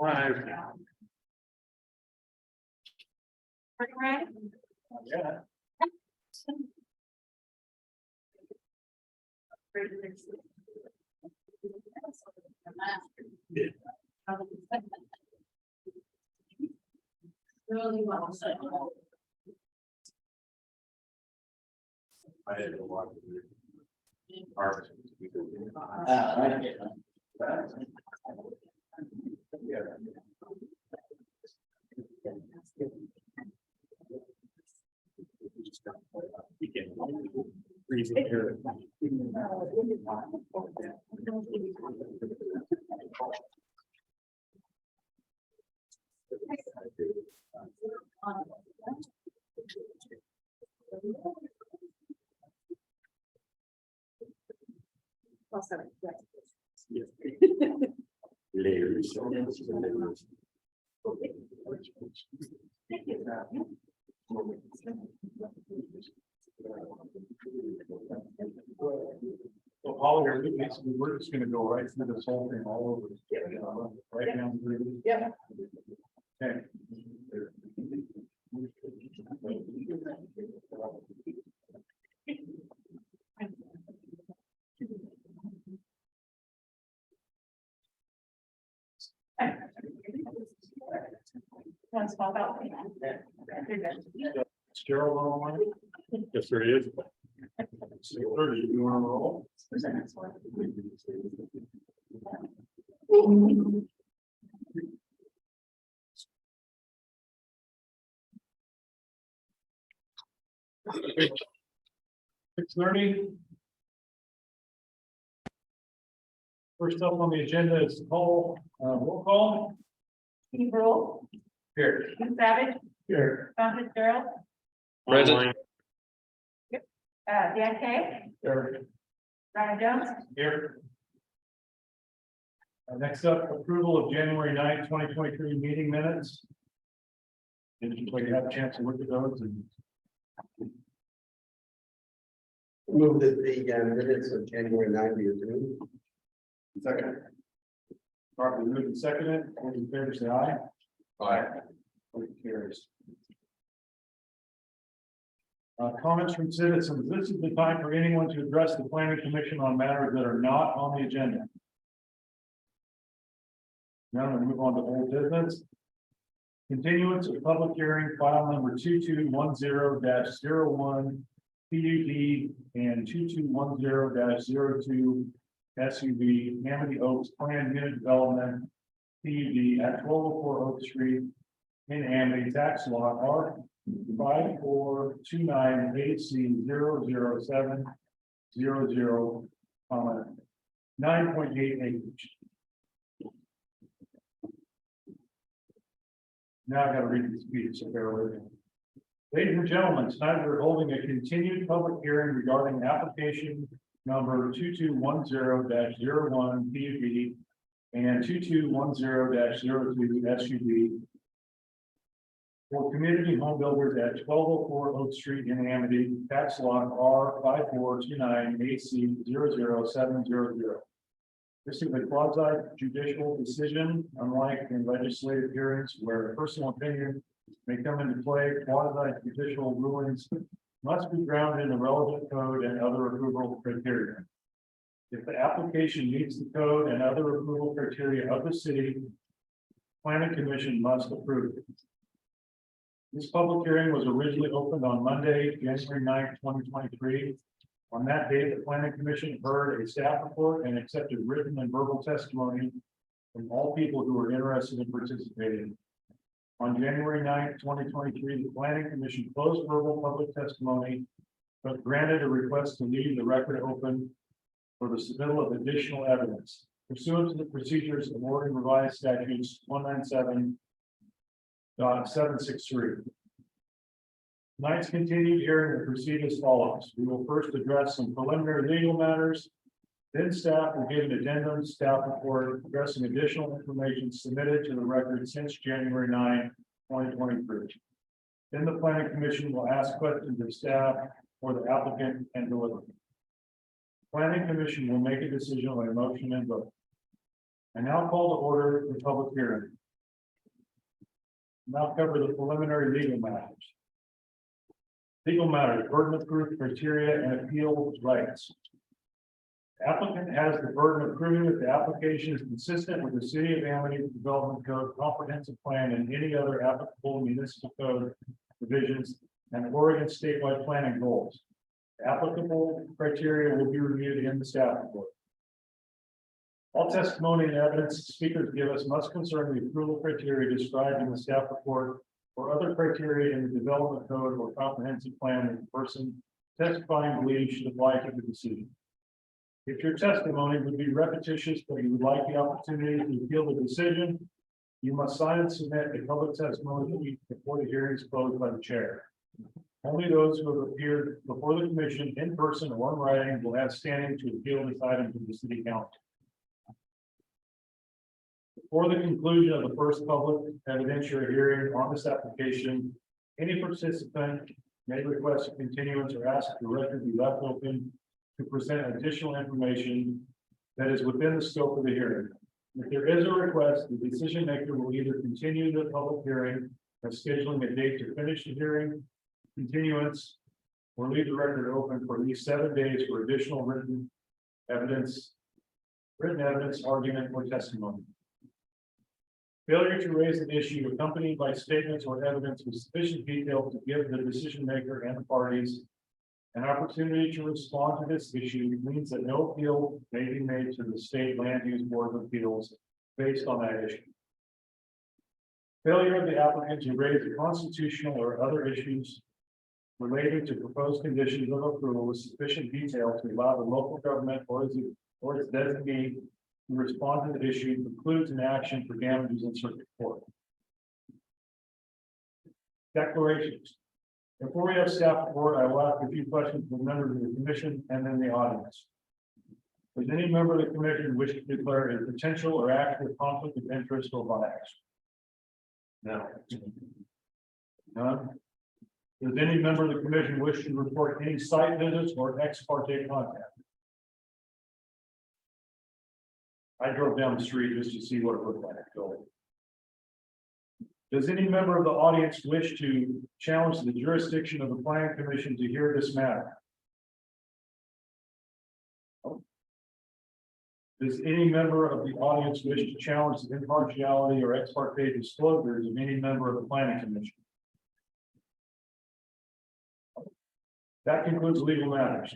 Right. Yeah. Really well said. I had a lot of harvest. Layers. So all we're basically, we're just gonna go right through this whole thing all over. Right down through. Yep. Okay. One small belt. Fitzgerald online? Yes, there is. 6:30, you want to roll? Okay. 6:30. First up on the agenda is the call, roll call. Steve Ruyle, Here. Steve Savage, Here. Tom Fitzgerald, Present. Dan Kay, Here. Ryan Jones, Here. Next up, approval of January 9th, 2023 meeting minutes. Did you have a chance to look at those and Move that the minutes of January 9th be approved. second? Properly moved and seconded, all in favor, say aye. Aye. Motion carries. Comments from citizens. This is the time for anyone to address the planning commission on matters that are not on the agenda. Now we move on to old business. Continuance of public hearing file number 2210-01 PUD and 2210-02 SUV Amity Oaks Planned Unit Development PUD at 1204 Oak Street in Amity, tax lot R 5429AC00700, 9.8 acres. Now I gotta read this speech, so bear with me. Ladies and gentlemen, tonight we're holding a continued public hearing regarding application number 2210-01 PUD and 2210-02 SUV for community home builders at 1204 Oak Street in Amity, tax lot R5429AC00700. This is a quasi judicial decision, unlike in legislative hearings where personal opinion may come into play. Quasi judicial rulings must be grounded in the relevant code and other approval criteria. If the application meets the code and other approval criteria of the city, planning commission must approve it. This public hearing was originally opened on Monday, January 9th, 2023. On that date, the planning commission heard a staff report and accepted written and verbal testimony from all people who were interested in participating. On January 9th, 2023, the planning commission closed verbal public testimony, but granted a request to leave the record open for the submittal of additional evidence pursuant to the procedures of Oregon Revised Statutes 197.763. Tonight's continued hearing will proceed as follows. We will first address some preliminary legal matters. Then staff will give an addendum staff report addressing additional information submitted to the record since January 9, 2023. Then the planning commission will ask questions of staff or the applicant and deliver. Planning commission will make a decision by motion and vote. I now call to order the public hearing. Now cover the preliminary legal matters. Legal matters, burden of proof criteria and appeal rights. Applicant has the burden of proving that the application is consistent with the City of Amity Development Code, Comprehensive Plan, and any other applicable municipal code provisions and Oregon statewide planning goals. Applicable criteria will be reviewed in the staff report. All testimony and evidence speakers give us must concern the approval criteria described in the staff report or other criteria in the development code or comprehensive plan that the person testifying believes should apply to the decision. If your testimony would be repetitious, but you would like the opportunity to appeal the decision, you must sign and submit a public testimony before the hearing is closed by the chair. Only those who have appeared before the commission in person or in writing will have standing to appeal this item to the city council. Before the conclusion of the first public evidentiary hearing on this application, any participant may request a continuance or ask the record be left open to present additional information that is within the scope of the hearing. If there is a request, the decision maker will either continue the public hearing by scheduling a date to finish the hearing, continuance, or leave the record open for at least 7 days for additional written evidence, argument, or testimony. Failure to raise an issue accompanied by statements or evidence with sufficient detail to give the decision maker and the parties an opportunity to respond to this issue means that no appeal may be made to the State Land Use Board of Appeals based on that issue. Failure of the applicant to raise the constitutional or other issues relating to proposed conditions of approval with sufficient detail to allow the local government or its designee to respond to the issue concludes an action for damages in circuit court. Declarations. Before we have staff report, I will ask a few questions from members of the commission and then the audience. Does any member of the commission wish to declare a potential or actual conflict of interest or bias? No. None. Does any member of the commission wish to report any site visits or ex parte contact? I drove down the street just to see what it looked like. So, does any member of the audience wish to challenge the jurisdiction of the planning commission to hear this matter? Does any member of the audience wish to challenge the impartiality or ex parte disclosures of any member of the planning commission? That concludes legal matters.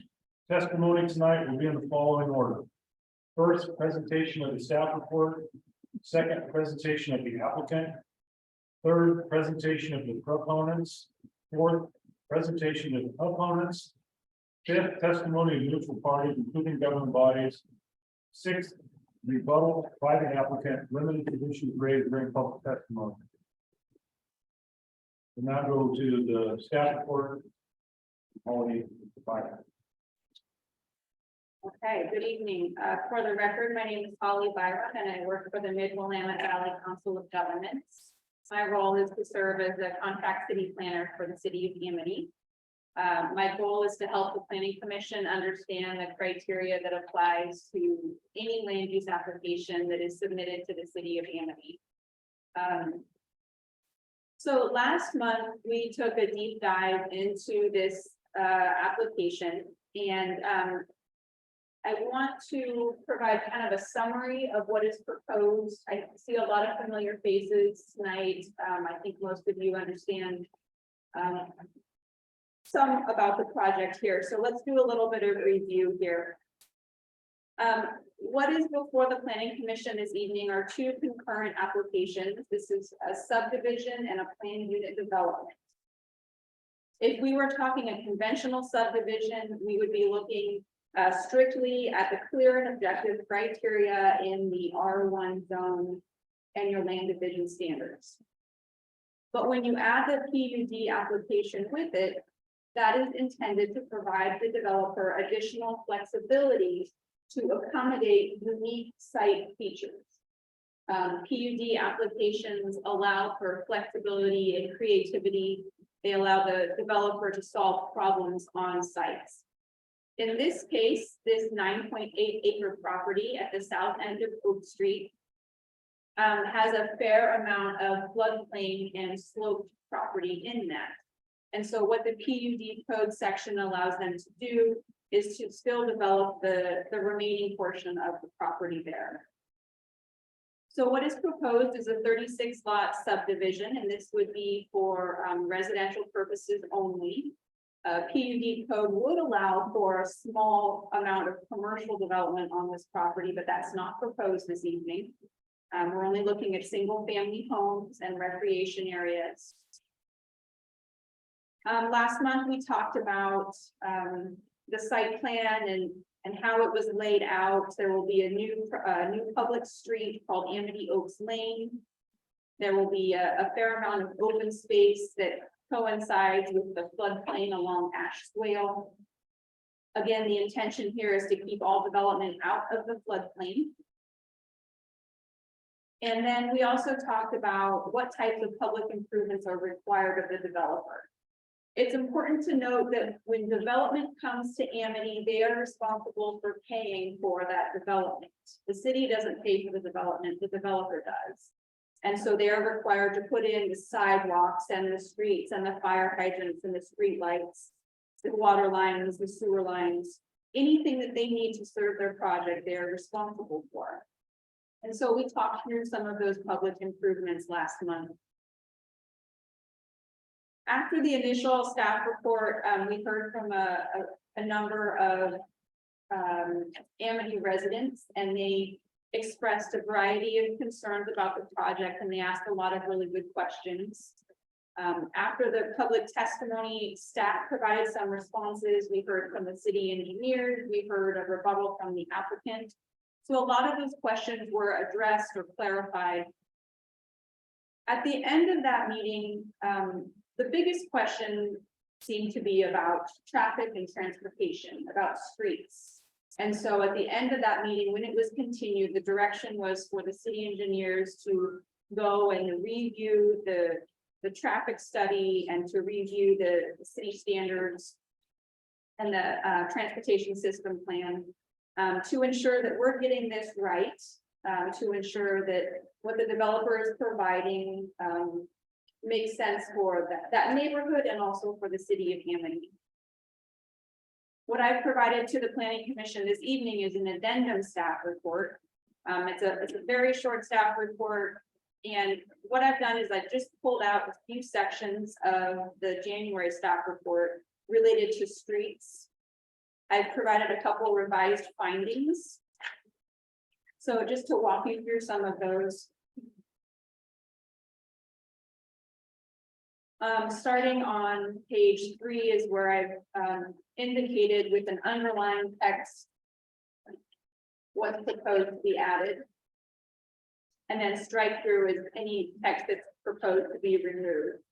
Testimony tonight will be in the following order. First, presentation of the staff report. Second, presentation of the applicant. Third, presentation of the proponents. Fourth, presentation of the opponents. Fifth, testimony of neutral parties, including government bodies. Sixth, rebuttal by the applicant, limited to issues raised during public testimony. We'll now go to the staff report. Okay, good evening. For the record, my name is Holly Byron and I work for the Mid-Willamette Valley Council of Governments. My role is to serve as a contract city planner for the city of Amity. My goal is to help the planning commission understand the criteria that applies to any land use application that is submitted to the city of Amity. So last month, we took a deep dive into this application, and I want to provide kind of a summary of what is proposed. I see a lot of familiar faces tonight. I think most of you understand some about the project here. So let's do a little bit of review here. What is before the Planning Commission this evening are two concurrent applications. This is a subdivision and a planned unit development. If we were talking a conventional subdivision, we would be looking strictly at the clear and objective criteria in the R1 zone and your land division standards. But when you add the PUD application with it, that is intended to provide the developer additional flexibility to accommodate unique site features. PUD applications allow for flexibility and creativity. They allow the developer to solve problems on sites. In this case, this 9.8 acre property at the south end of Oak Street has a fair amount of floodplain and sloped property in that. And so what the PUD code section allows them to do is to still develop the remaining portion of the property there. So what is proposed is a 36 lot subdivision, and this would be for residential purposes only. PUD code would allow for a small amount of commercial development on this property, but that's not proposed this evening. We're only looking at single family homes and recreation areas. Last month, we talked about the site plan and how it was laid out. There will be a new public street called Amity Oaks Lane. There will be a fair amount of open space that coincides with the floodplain along Ash Swale. Again, the intention here is to keep all development out of the floodplain. And then we also talked about what types of public improvements are required of the developer. It's important to note that when development comes to Amity, they are responsible for paying for that development. The city doesn't pay for the development, the developer does. And so they are required to put in the sidewalks and the streets and the fire hydrants and the street lights, the water lines, the sewer lines, anything that they need to serve their project, they are responsible for. And so we talked through some of those public improvements last month. After the initial staff report, we heard from a number of Amity residents, and they expressed a variety of concerns about the project, and they asked a lot of really good questions. After the public testimony, staff provided some responses. We heard from the city engineers, we heard a rebuttal from the applicant. So a lot of those questions were addressed or clarified. At the end of that meeting, the biggest question seemed to be about traffic and transportation, about streets. And so at the end of that meeting, when it was continued, the direction was for the city engineers to go and review the traffic study and to review the city standards and the transportation system plan to ensure that we're getting this right, to ensure that what the developer is providing makes sense for that neighborhood and also for the city of Amity. What I've provided to the Planning Commission this evening is an addendum staff report. It's a very short staff report. And what I've done is I've just pulled out a few sections of the January staff report related to streets. I've provided a couple revised findings. So just to walk you through some of those. Starting on page 3 is where I've indicated with an underlined text what's proposed to be added. And then strike through is any text that's proposed to be removed.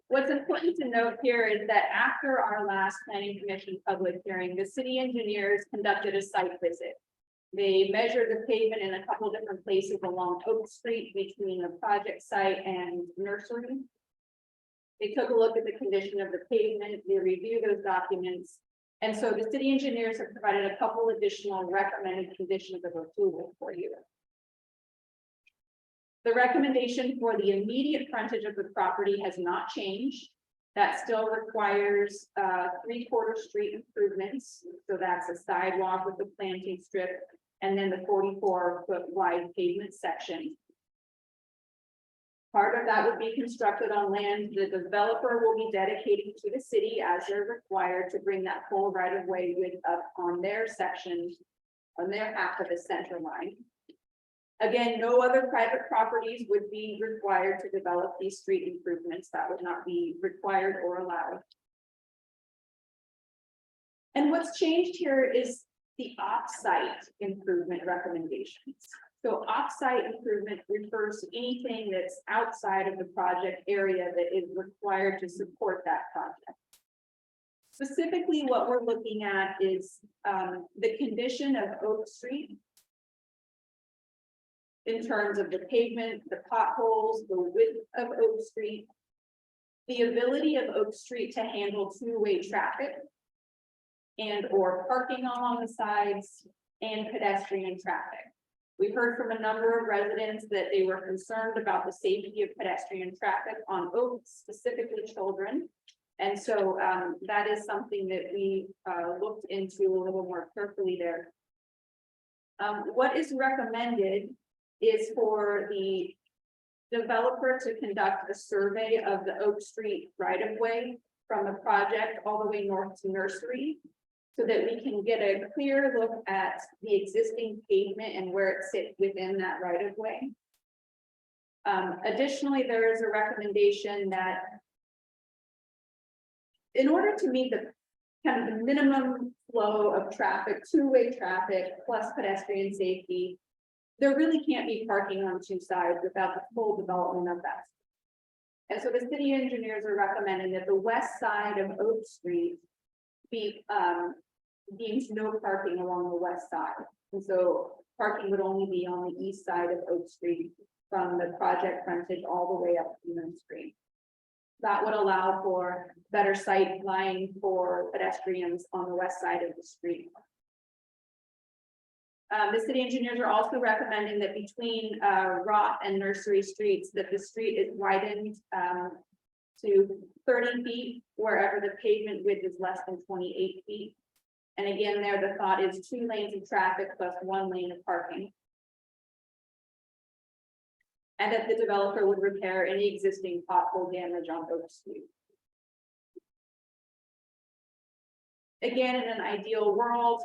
What's important to note here is that after our last Planning Commission public hearing, the city engineers conducted a site visit. They measured the pavement in a couple different places along Oak Street between the project site and nursery. They took a look at the condition of the pavement, they reviewed those documents. And so the city engineers have provided a couple additional recommended conditions of approval for you. The recommendation for the immediate frontage of the property has not changed. That still requires 3/4 street improvements. So that's a sidewalk with a planting strip and then the 44-foot wide pavement section. Part of that would be constructed on land the developer will be dedicating to the city as they're required to bring that full right of way width up on their section, on their half of the center line. Again, no other private properties would be required to develop these street improvements. That would not be required or allowed. And what's changed here is the off-site improvement recommendations. So off-site improvement refers to anything that's outside of the project area that is required to support that project. Specifically, what we're looking at is the condition of Oak Street in terms of the pavement, the potholes, the width of Oak Street, the ability of Oak Street to handle two-way traffic and or parking along the sides and pedestrian traffic. We heard from a number of residents that they were concerned about the safety of pedestrian traffic on Oak, specifically children. And so that is something that we looked into a little more carefully there. What is recommended is for the developer to conduct a survey of the Oak Street right-of-way from the project all the way north to Nursery, so that we can get a clear look at the existing pavement and where it sits within that right-of-way. Additionally, there is a recommendation that in order to meet the kind of the minimum flow of traffic, two-way traffic plus pedestrian safety, there really can't be parking on two sides without the full development of that. And so the city engineers are recommending that the west side of Oak Street be deemed no parking along the west side. And so parking would only be on the east side of Oak Street from the project frontage all the way up to Main Street. That would allow for better sight line for pedestrians on the west side of the street. The city engineers are also recommending that between Roth and Nursery Streets, that the street is widened to 30 feet wherever the pavement width is less than 28 feet. And again, there the thought is 2 lanes of traffic plus 1 lane of parking. And that the developer would repair any existing pothole damage on Oak Street. Again, in an ideal world,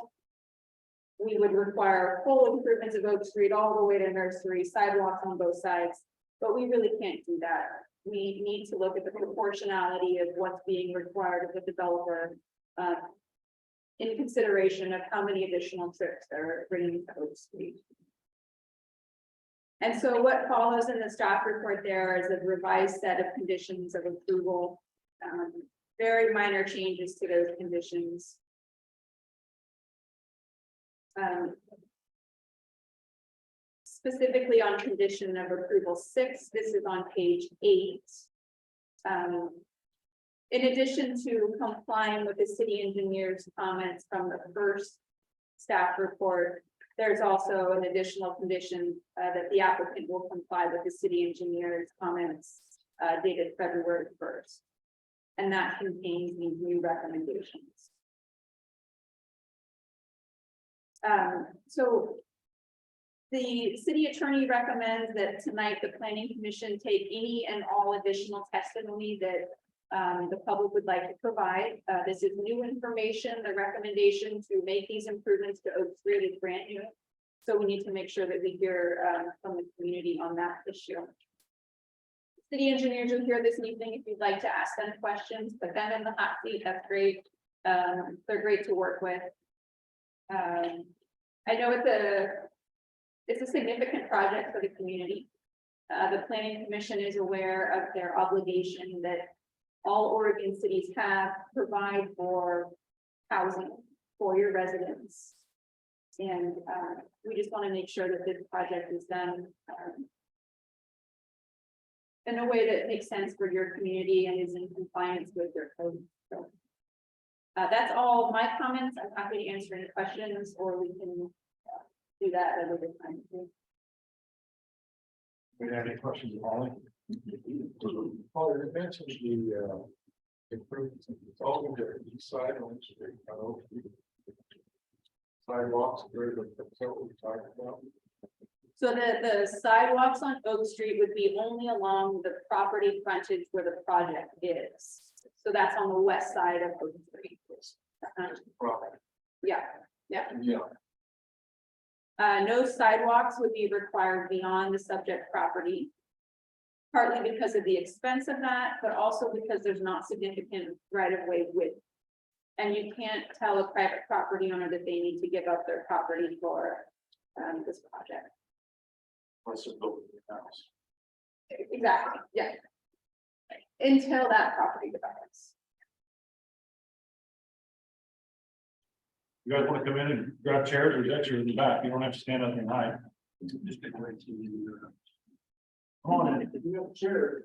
we would require full improvements of Oak Street all the way to Nursery, sidewalks on both sides, but we really can't do that. We need to look at the proportionality of what's being required of the developer in consideration of how many additional trips they're bringing to Oak Street. And so what follows in the staff report there is a revised set of conditions of approval, very minor changes to those conditions. Specifically on condition of approval 6, this is on page 8. In addition to complying with the city engineer's comments from the first staff report, there's also an additional condition that the applicant will comply with the city engineer's comments dated February 1st. And that contains these new recommendations. So the city attorney recommends that tonight the planning commission take any and all additional testimony that the public would like to provide. This is new information. The recommendation to make these improvements to Oak Street is brand new. So we need to make sure that we hear from the community on that issue. City engineers are here this evening if you'd like to ask them questions, put them in the hot seat. That's great. They're great to work with. I know it's a significant project for the community. The planning commission is aware of their obligation that all Oregon cities have to provide for housing for your residents. And we just want to make sure that this project is done in a way that makes sense for your community and is in compliance with their code. So that's all my comments. I'm happy to answer any questions, or we can do that at another time. Do you have any questions, Holly? Paul, you mentioned the improvements, it's all on the east side on the street, I know. Sidewalks, where the, what we're talking about. So the sidewalks on Oak Street would be only along the property frontage where the project is. So that's on the west side of Oak Street. Property. Yeah, yeah. Yeah. No sidewalks would be required beyond the subject property. Partly because of the expense of that, but also because there's not significant right-of-way width. And you can't tell a private property owner that they need to give up their property for this project. Unless they're building a house. Exactly, yeah. Until that property develops. You guys want to come in and grab chairs, or extra in the back? You don't have to stand up and hide. Come on in. You have a chair.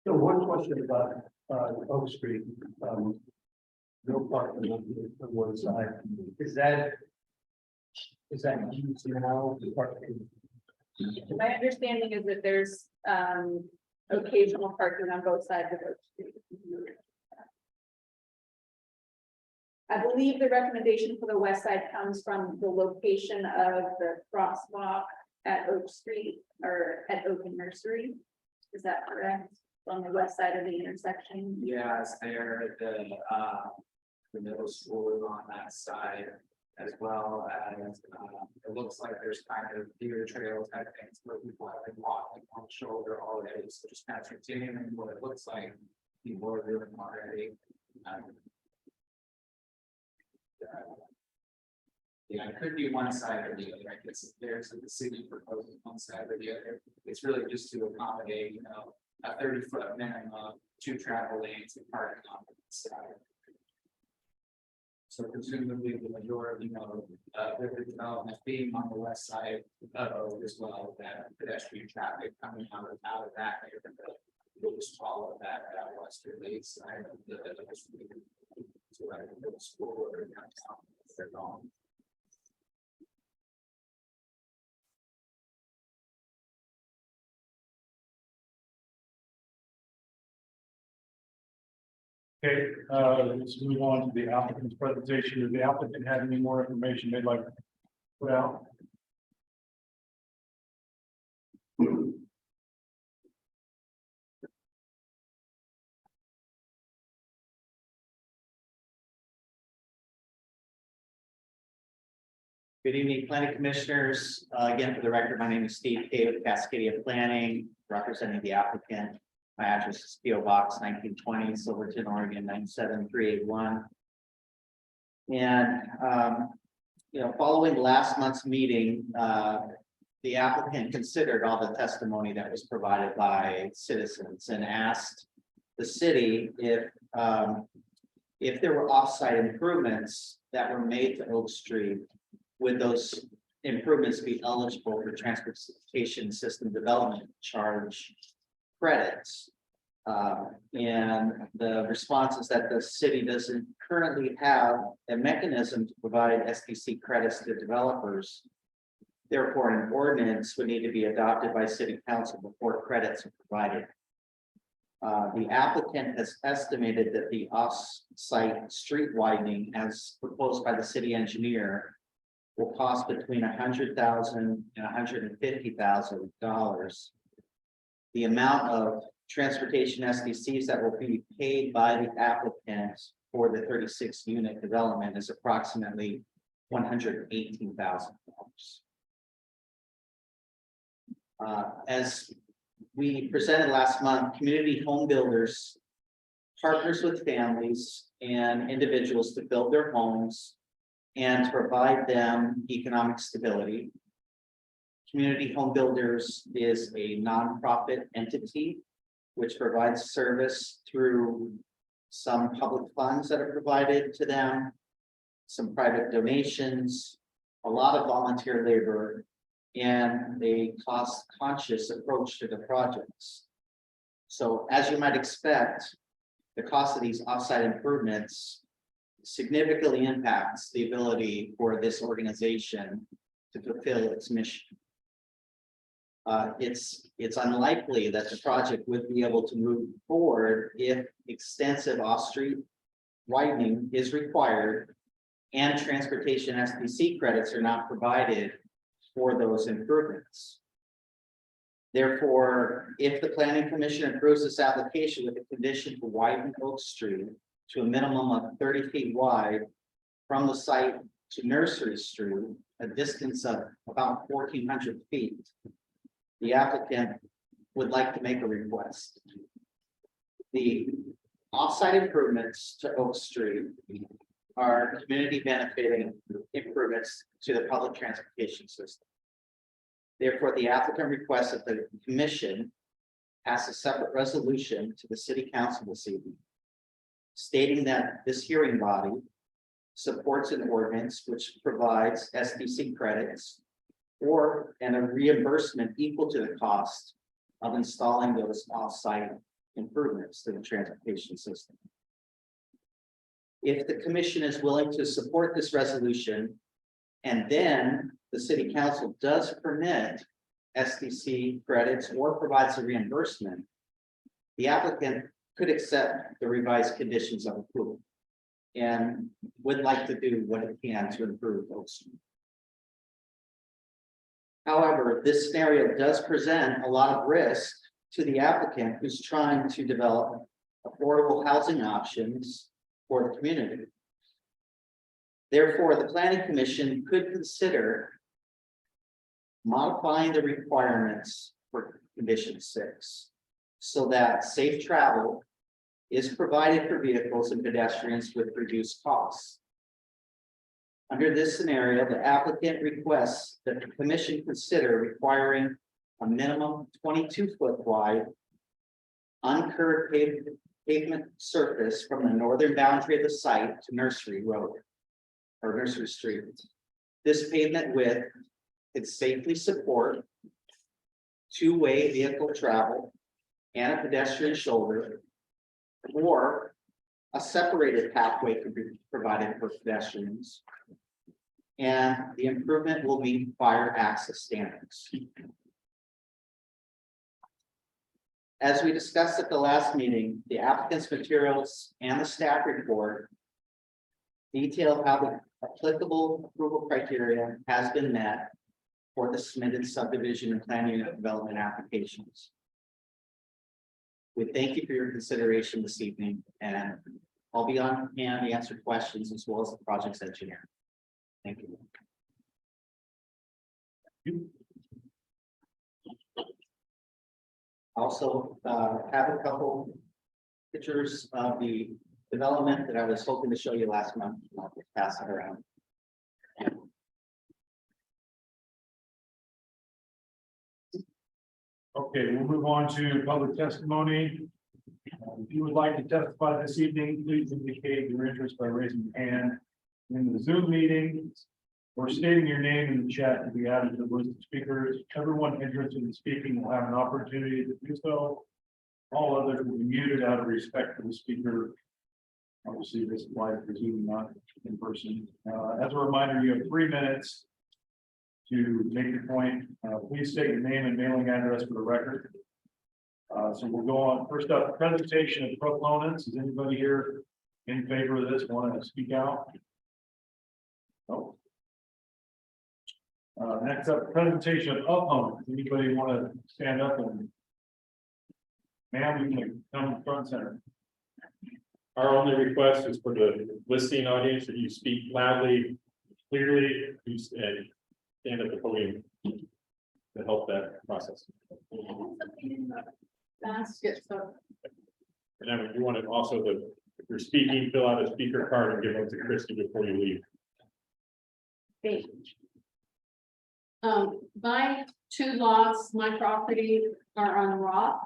So one question about Oak Street, no parking on one side. Is that Is that used now? My understanding is that there's occasional parking on both sides of Oak Street. I believe the recommendation for the west side comes from the location of the crosswalk at Oak Street or at Oak and Nursery. Is that correct? On the west side of the intersection? Yeah, it's there, the middle school is on that side, as well as, it looks like there's kind of deer trail type things where people have been walking on the shoulder already, so just kind of continuing what it looks like people are doing already. Yeah, it could be one side or the other, I guess there's the city proposing one side or the other, it's really just to accommodate, a 30-foot minimum, 2 travel lanes and parking on the side. So presumably the majority of the development being on the west side of Oak as well, that pedestrian traffic coming out of that neighborhood will just follow that westerly side of the to like the middle school or downtown. They're gone. Okay, let's move on to the applicant's presentation. Does the applicant have any more information they'd like to put out? Good evening, planning commissioners. Again, for the record, my name is Steve Kay with Cascadia Planning, representing the applicant. My address is P.O. Box 1920, Silverton, Oregon 97381. And following last month's meeting, the applicant considered all the testimony that was provided by citizens and asked the city if there were offsite improvements that were made to Oak Street, would those improvements be eligible for transportation system development charge credits? And the response is that the city doesn't currently have a mechanism to provide SDC credits to developers. Therefore, an ordinance would need to be adopted by city council before credits are provided. The applicant has estimated that the off-site street widening as proposed by the city engineer will cost between $100,000 and $150,000. The amount of transportation SDCs that will be paid by the applicant for the 36 unit development is approximately $118,000. As we presented last month, community home builders partners with families and individuals to build their homes and to provide them economic stability. Community Home Builders is a nonprofit entity which provides service through some public funds that are provided to them, some private donations, a lot of volunteer labor, and a cost-conscious approach to the projects. So as you might expect, the cost of these offsite improvements significantly impacts the ability for this organization to fulfill its mission. It's unlikely that the project would be able to move forward if extensive off-street widening is required and transportation SDC credits are not provided for those improvements. Therefore, if the Planning Commission approves this application with a condition to widen Oak Street to a minimum of 30 feet wide from the site to Nursery Street, a distance of about 1,400 feet, the applicant would like to make a request. The offsite improvements to Oak Street are community benefiting improvements to the public transportation system. Therefore, the applicant requests that the commission pass a separate resolution to the city council this evening, stating that this hearing body supports an ordinance which provides SDC credits and a reimbursement equal to the cost of installing those off-site improvements to the transportation system. If the commission is willing to support this resolution and then the city council does permit SDC credits or provides a reimbursement, the applicant could accept the revised conditions of approval and would like to do what it can to improve Oak Street. However, this scenario does present a lot of risk to the applicant who's trying to develop affordable housing options for the community. Therefore, the planning commission could consider modifying the requirements for condition 6 so that safe travel is provided for vehicles and pedestrians with reduced costs. Under this scenario, the applicant requests that the commission consider requiring a minimum 22-foot wide uncurbed pavement surface from the northern boundary of the site to Nursery Road or Nursery Street. This pavement width could safely support two-way vehicle travel and a pedestrian shoulder, or a separated pathway could be provided for pedestrians. And the improvement will meet fire access standards. As we discussed at the last meeting, the applicant's materials and the staff report detail how the applicable approval criteria has been met for the submitted subdivision and plan unit development applications. We thank you for your consideration this evening, and I'll be on hand to answer questions as well as the project's engineer. Thank you. Also, have a couple pictures of the development that I was hoping to show you last month. I'll just pass it around. Okay, we'll move on to public testimony. If you would like to testify this evening, please indicate your interest by raising your hand in the Zoom meeting or stating your name in the chat to be added to the list of speakers. Everyone interested in speaking will have an opportunity to do so. All others will be muted out of respect for the speaker. Obviously, this applies for Zoom, not in person. As a reminder, you have 3 minutes to make your point. Please state your name and mailing address for the record. So we'll go on. First up, presentation of proponents. Is anybody here in favor of this want to speak out? No. Next up, presentation of opponents. Anybody want to stand up and? Ma'am, you can come front center. Our only request is for the listening audience that you speak loudly, clearly, and stand at the podium to help that process. Basket, so. And then you want to also, if you're speaking, fill out a speaker card and give it to Christy before you leave. Okay. My 2 lots, my property are on Rock.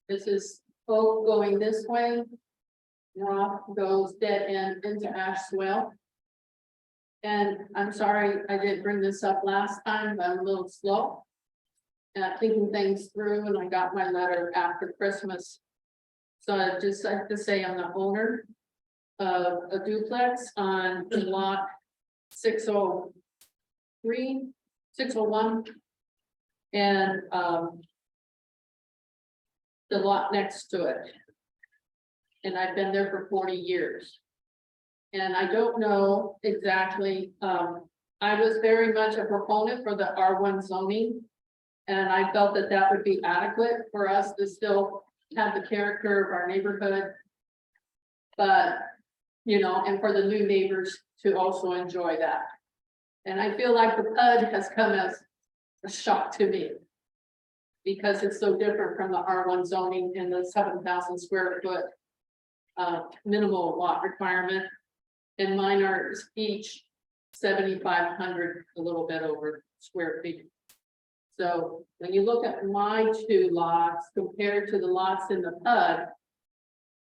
This is Oak going this way. Rock goes dead end into Ashwell. And I'm sorry, I didn't bring this up last time, but I'm a little slow. Thinking things through, and I got my letter after Christmas. So I just like to say I'm the owner of a duplex on lot 603, 601. And the lot next to it. And I've been there for 40 years. And I don't know exactly, I was very much a proponent for the R1 zoning. And I felt that that would be adequate for us to still have the character of our neighborhood. But, you know, and for the new neighbors to also enjoy that. And I feel like the PUD has come as a shock to me. Because it's so different from the R1 zoning and the 7,000 square foot minimal lot requirement. And mine are each 7,500, a little bit over square feet. So when you look at my 2 lots compared to the lots in the PUD,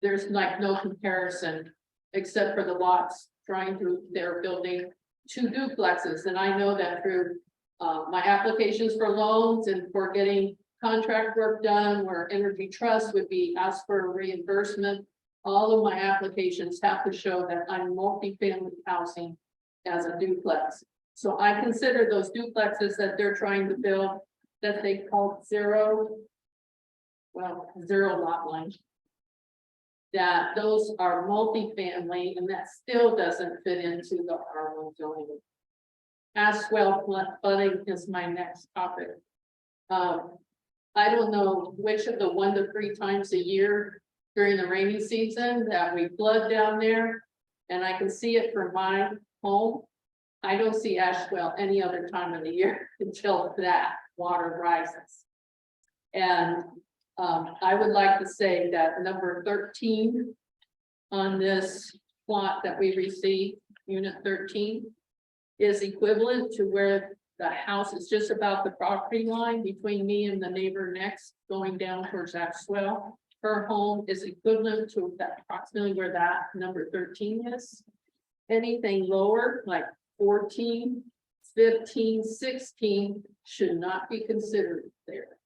there's like no comparison except for the lots they're building 2 duplexes. And I know that through my applications for loans and for getting contract work done where Energy Trust would be asked for a reimbursement. All of my applications have to show that I'm multifamily housing as a duplex. So I consider those duplexes that they're trying to build, that they call zero lot line. That those are multifamily, and that still doesn't fit into the R1 zoning. As well, flooding is my next topic. I don't know which of the 1 to 3 times a year during the rainy season that we flood down there. And I can see it from my home. I don't see Ashwell any other time of the year until that water rises. And I would like to say that number 13 on this plot that we received, unit 13, is equivalent to where the house is just about the property line between me and the neighbor next, going down towards Ashwell. Her home is equivalent to that approximately where that number 13 is. Anything lower, like 14, 15, 16 should not be considered there.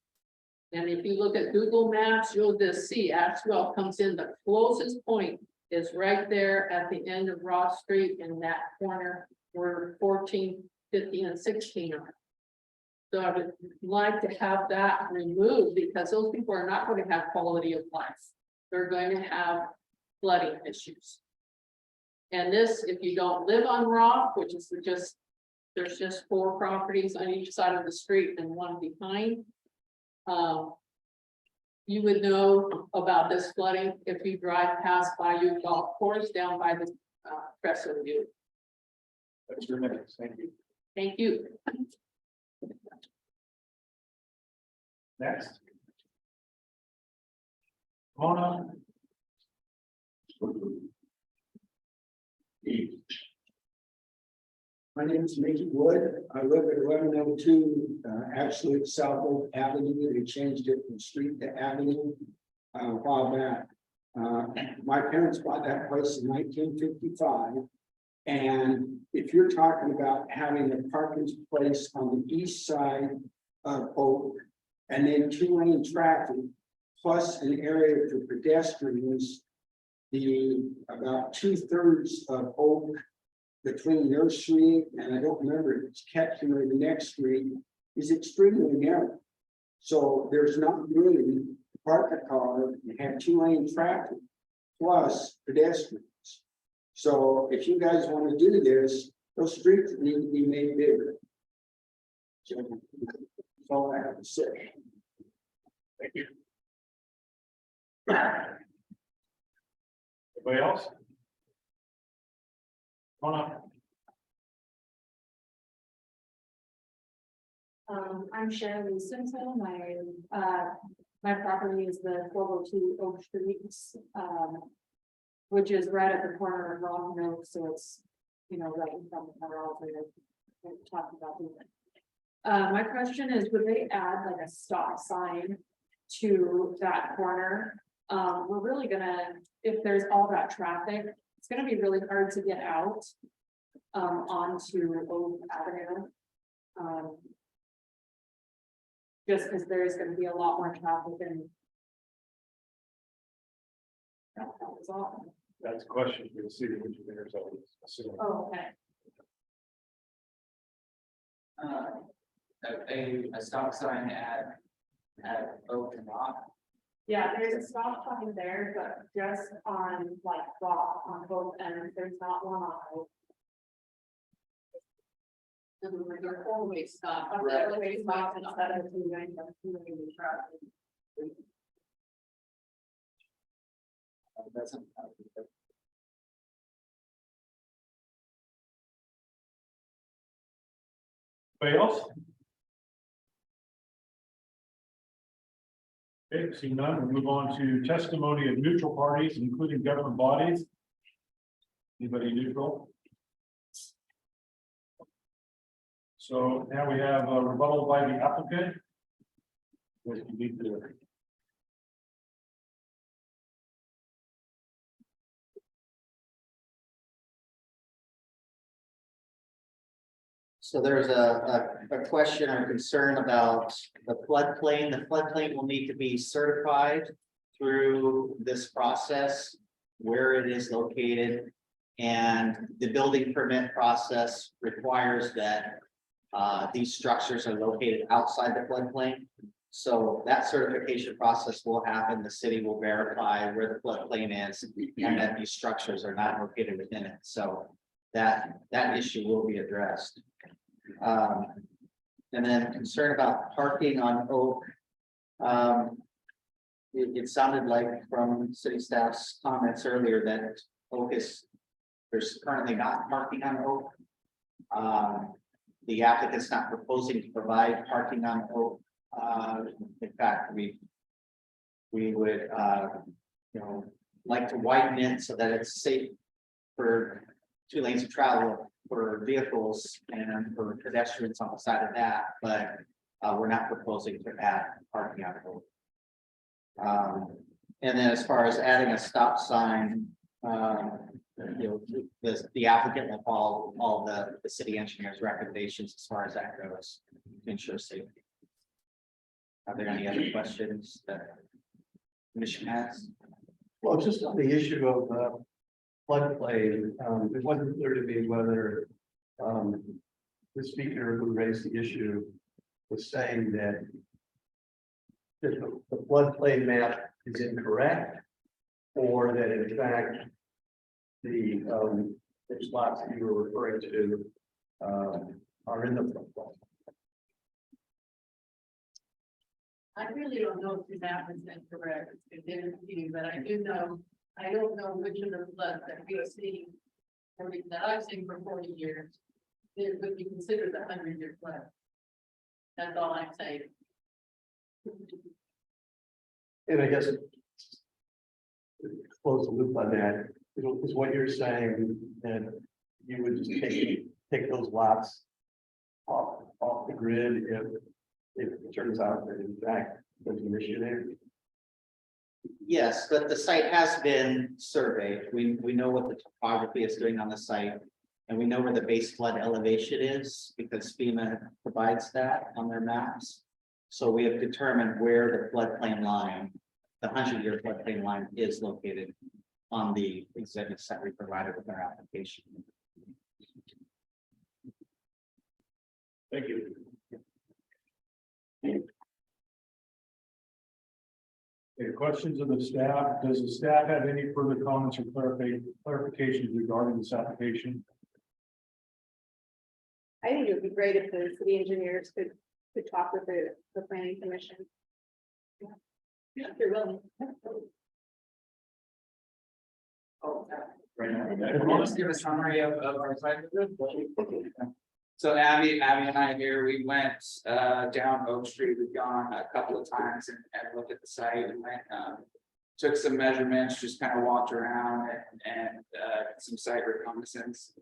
And if you look at Google Maps, you'll just see Ashwell comes in, the closest point is right there at the end of Ross Street in that corner where 14, 15, and 16 are. So I would like to have that removed because those people are not going to have quality of life. They're going to have flooding issues. And this, if you don't live on Rock, which is just, there's just 4 properties on each side of the street and 1 behind. You would know about this flooding if you drive past Bayou Golf Course down by the Crescent View. That's your minutes. Thank you. Thank you. Next. Mona. My name is Mickey Wood. I live at 1102, actually at South Oak Avenue. They changed it from street to avenue a while back. My parents bought that place in 1955. And if you're talking about having a parking place on the east side of Oak, and then 2-lane traffic, plus an area for pedestrians, about 2/3 of Oak between your street, and I don't remember if it's Ketchum or the next street, is extremely narrow. So there's not really to park a car and have 2-lane traffic plus pedestrians. So if you guys want to do this, those streets need to be made bigger. So that's all I have to say. Thank you. Anybody else? Come on up. I'm Shirley Simpson. My property is the 1202 Oak Street, which is right at the corner of Long Milk, so it's, right in front of our alternate. Talking about it. My question is, would they add like a stop sign to that corner? We're really gonna, if there's all that traffic, it's gonna be really hard to get out onto Oak Avenue. Just because there's gonna be a lot more traffic and that was all. That's a question for the city engineers. I would assume. Oh, okay. A stop sign at Oak and Rock. Yeah, there's a stop sign there, but just on like Rock on both ends. There's not one on Oak. Your 4-way stop. Right. Stop instead of two-lane traffic. Anybody else? Okay, seeing none, we'll move on to testimony of neutral parties, including government bodies. Anybody neutral? So now we have a rebuttal by the applicant. What do you need to do? So there's a question or concern about the floodplain. The floodplain will need to be certified through this process, where it is located. And the building permit process requires that these structures are located outside the floodplain. So that certification process will happen. The city will verify where the floodplain is and that these structures are not located within it. So that issue will be addressed. And then concern about parking on Oak. It sounded like from city staff's comments earlier that Oak there's currently not parking on Oak. The applicant's not proposing to provide parking on Oak. In fact, we would, like to widen it so that it's safe for 2 lanes of travel for vehicles and for pedestrians on the side of that, but we're not proposing to add parking on Oak. And then as far as adding a stop sign, the applicant will follow all the city engineer's recommendations as far as that goes to ensure safety. Are there any other questions that the commission has? Well, just on the issue of floodplain, it wasn't clear to me whether the speaker who raised the issue was saying that the floodplain map is incorrect, or that in fact the slots that you were referring to are in the floodplain. I really don't know if the map is incorrect, it didn't see, but I don't know which of the floods that we've seen, or that I've seen for 40 years, it would be considered a 100-year flood. That's all I'm saying. And I guess close the loop on that is what you're saying, that you would just take those lots off the grid if it turns out that in fact there's an issue there. Yes, but the site has been surveyed. We know what the topography is doing on the site. And we know where the base flood elevation is because FEMA provides that on their maps. So we have determined where the floodplain line, the 100-year floodplain line, is located on the exhibits that we provided with our application. Thank you. Any questions of the staff? Does the staff have any further comments or clarifications regarding this application? I think it would be great if the city engineers could talk with the planning commission. Yeah, if you're willing. I'll just give a summary of our site. So Abby and I here, we went down Oak Street. We've gone a couple of times and looked at the site and went, took some measurements, just kind of walked around and some site reconnaissance.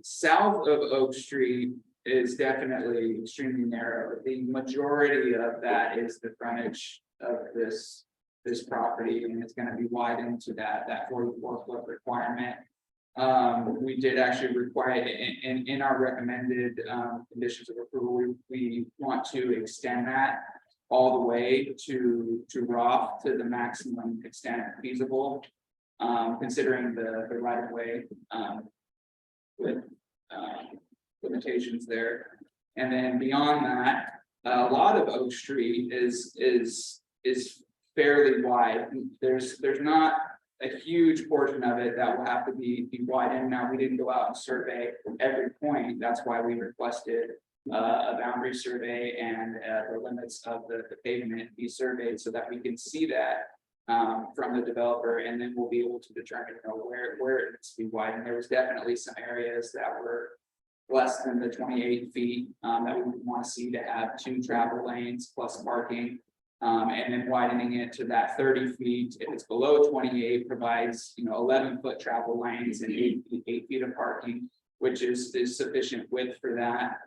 South of Oak Street is definitely extremely narrow. The majority of that is the frontage of this property, and it's going to be widened to that 44-foot requirement. We did actually require in our recommended conditions of approval, we want to extend that all the way to Roth to the maximum extent feasible, considering the right of way with limitations there. And then beyond that, a lot of Oak Street is fairly wide. There's not a huge portion of it that will have to be widened. Now, we didn't go out and survey every point. That's why we requested a boundary survey and the limits of the pavement be surveyed so that we can see that from the developer, and then we'll be able to determine where it needs to be widened. There was definitely some areas that were less than the 28 feet that we would want to see to have 2 travel lanes plus parking. And then widening it to that 30 feet, if it's below 28, provides 11-foot travel lanes and 8 feet of parking, which is sufficient width for that.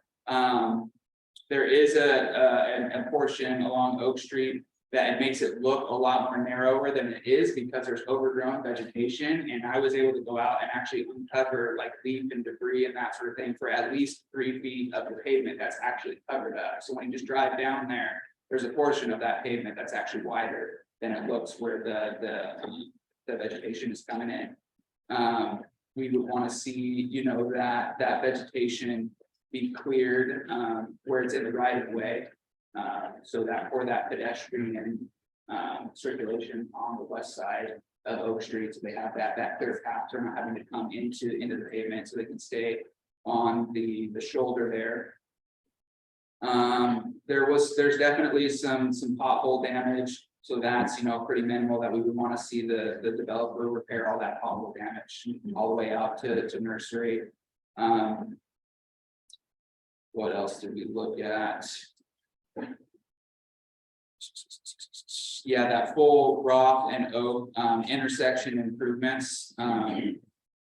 There is a portion along Oak Street that it makes it look a lot more narrower than it is because there's overgrown vegetation, and I was able to go out and actually uncover like leaf and debris and that sort of thing for at least 3 feet of the pavement that's actually covered up. So when you just drive down there, there's a portion of that pavement that's actually wider than it looks where the vegetation is coming in. We would want to see, you know, that vegetation be cleared, where it's in the right of way. So that for that pedestrian, circulation on the west side of Oak Street, so they have that clear path, they're not having to come into the pavement, so they can stay on the shoulder there. There's definitely some pothole damage, so that's, you know, pretty minimal, that we would want to see the developer repair all that pothole damage all the way out to Nursery. What else did we look at? Yeah, that full Roth and Oak intersection improvements.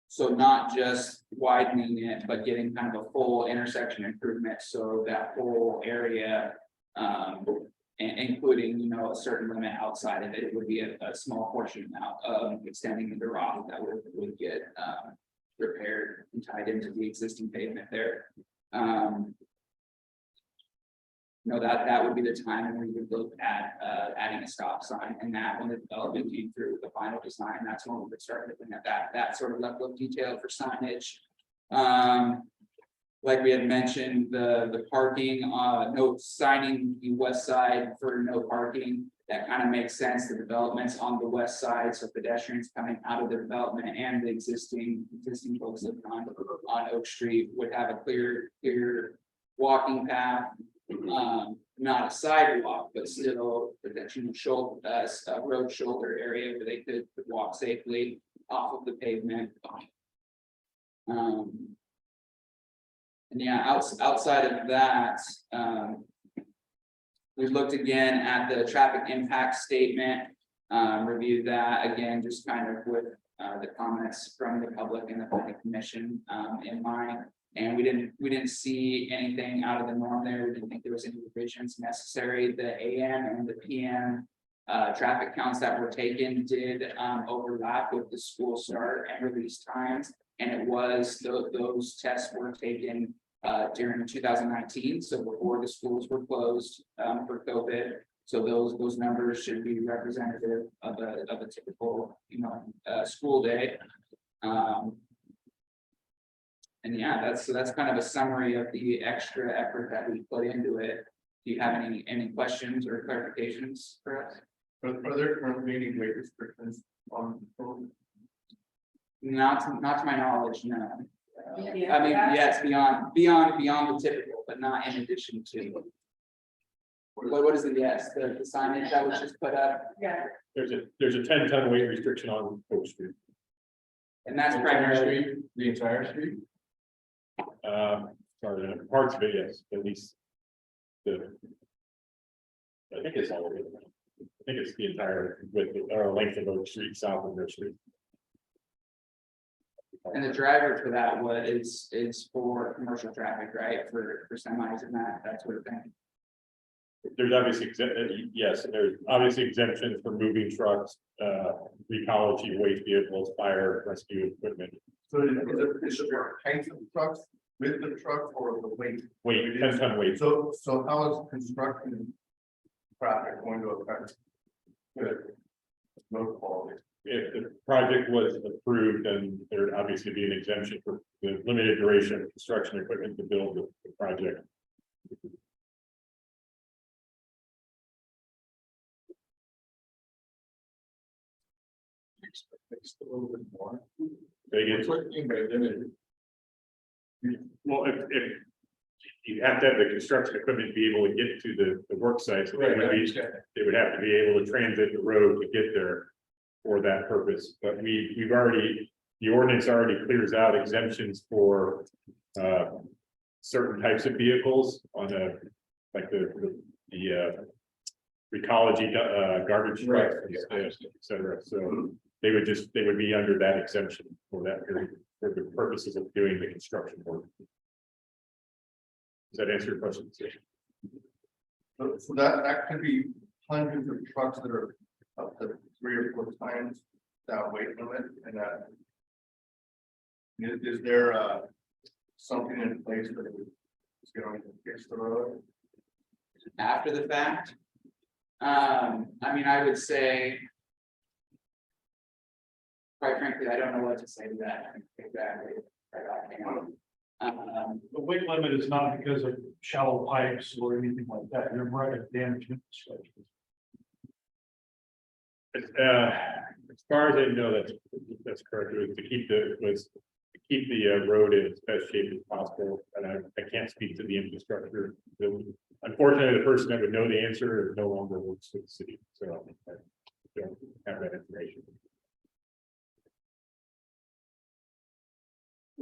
So not just widening it, but getting kind of a full intersection improvement, so that whole area, including, you know, a certain limit outside of it, would be a small portion now of extending the Roth that would get repaired and tied into the existing pavement there. No, that would be the time when we would look at adding a stop sign, and that when the development came through with the final design, that's when we would start looking at that sort of level of detail for signage. Like we had mentioned, the parking, no signing the west side for no parking. That kind of makes sense. The development's on the west side, so pedestrians coming out of the development and the existing folks living on Oak Street would have a clear walking path. Not a sidewalk, but still potentially road shoulder area where they could walk safely off of the pavement. And yeah, outside of that, we looked again at the traffic impact statement, reviewed that again, just kind of with the comments from the public and the planning commission in mind. And we didn't see anything out of the norm there. We didn't think there was any revisions necessary. The AM and the PM traffic counts that were taken did overlap with the school start and release times. And it was those tests were taken during 2019, so before the schools were closed for COVID. So those numbers should be representative of a typical, you know, school day. And yeah, that's kind of a summary of the extra effort that we put into it. Do you have any questions or clarifications for us? Are there currently any weight restrictions on? Not to my knowledge, no. Yeah. I mean, yes, beyond the typical, but not in addition to. What is it? Yes, the signage that was just put up. Yeah. There's a 10-ton weight restriction on Oak Street. And that's primarily. The entire street? Sorry, parts of it, yes, at least. I think it's all of it. I think it's the entire width or length of Oak Street, south of their street. And the driver for that is for commercial traffic, right? For semis and that sort of thing. There's obviously yes, there's obviously exemptions for moving trucks, ecology, waste vehicles, fire, rescue equipment. So is there height of the trucks with the truck or the weight? Weight, 10-ton weight. So how is construction traffic going to affect the road quality? If the project was approved, then there'd obviously be an exemption for the limited duration of construction equipment to build the project. Just a little bit more. Well, if you have to have the construction equipment be able to get to the work site, so they would have to be able to transit the road to get there for that purpose. But we've already, the ordinance already clears out exemptions for certain types of vehicles on like the ecology garbage trucks, et cetera. So they would be under that exemption for that period for the purposes of doing the construction work. Does that answer your question? So that could be hundreds of trucks that are up to 3 or 4 times that weight limit, and that is there something in place that is going to fix the road After the fact, I mean, I would say quite frankly, I don't know what to say to that exactly. The weight limit is not because of shallow pipes or anything like that. You're right at damage infrastructure. As far as I know, that's correct. It was to keep the road in its best shape as possible. And I can't speak to the infrastructure. Unfortunately, the person that would know the answer no longer works for the city, so I don't have that information.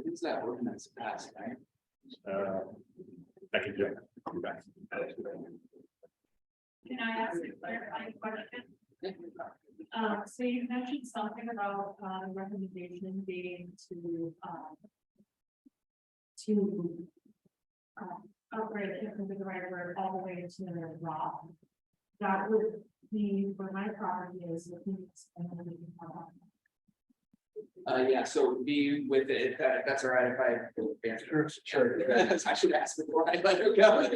Who's that ordinance passed, right? I can jump back. Can I ask a clarifying question? So you mentioned something about, recommendation being to upgrade it from the right road all the way to the rock. That would be where my property is. Yeah, so it would be with it, if that's all right, if I answer. Sure. I should ask before I let her go.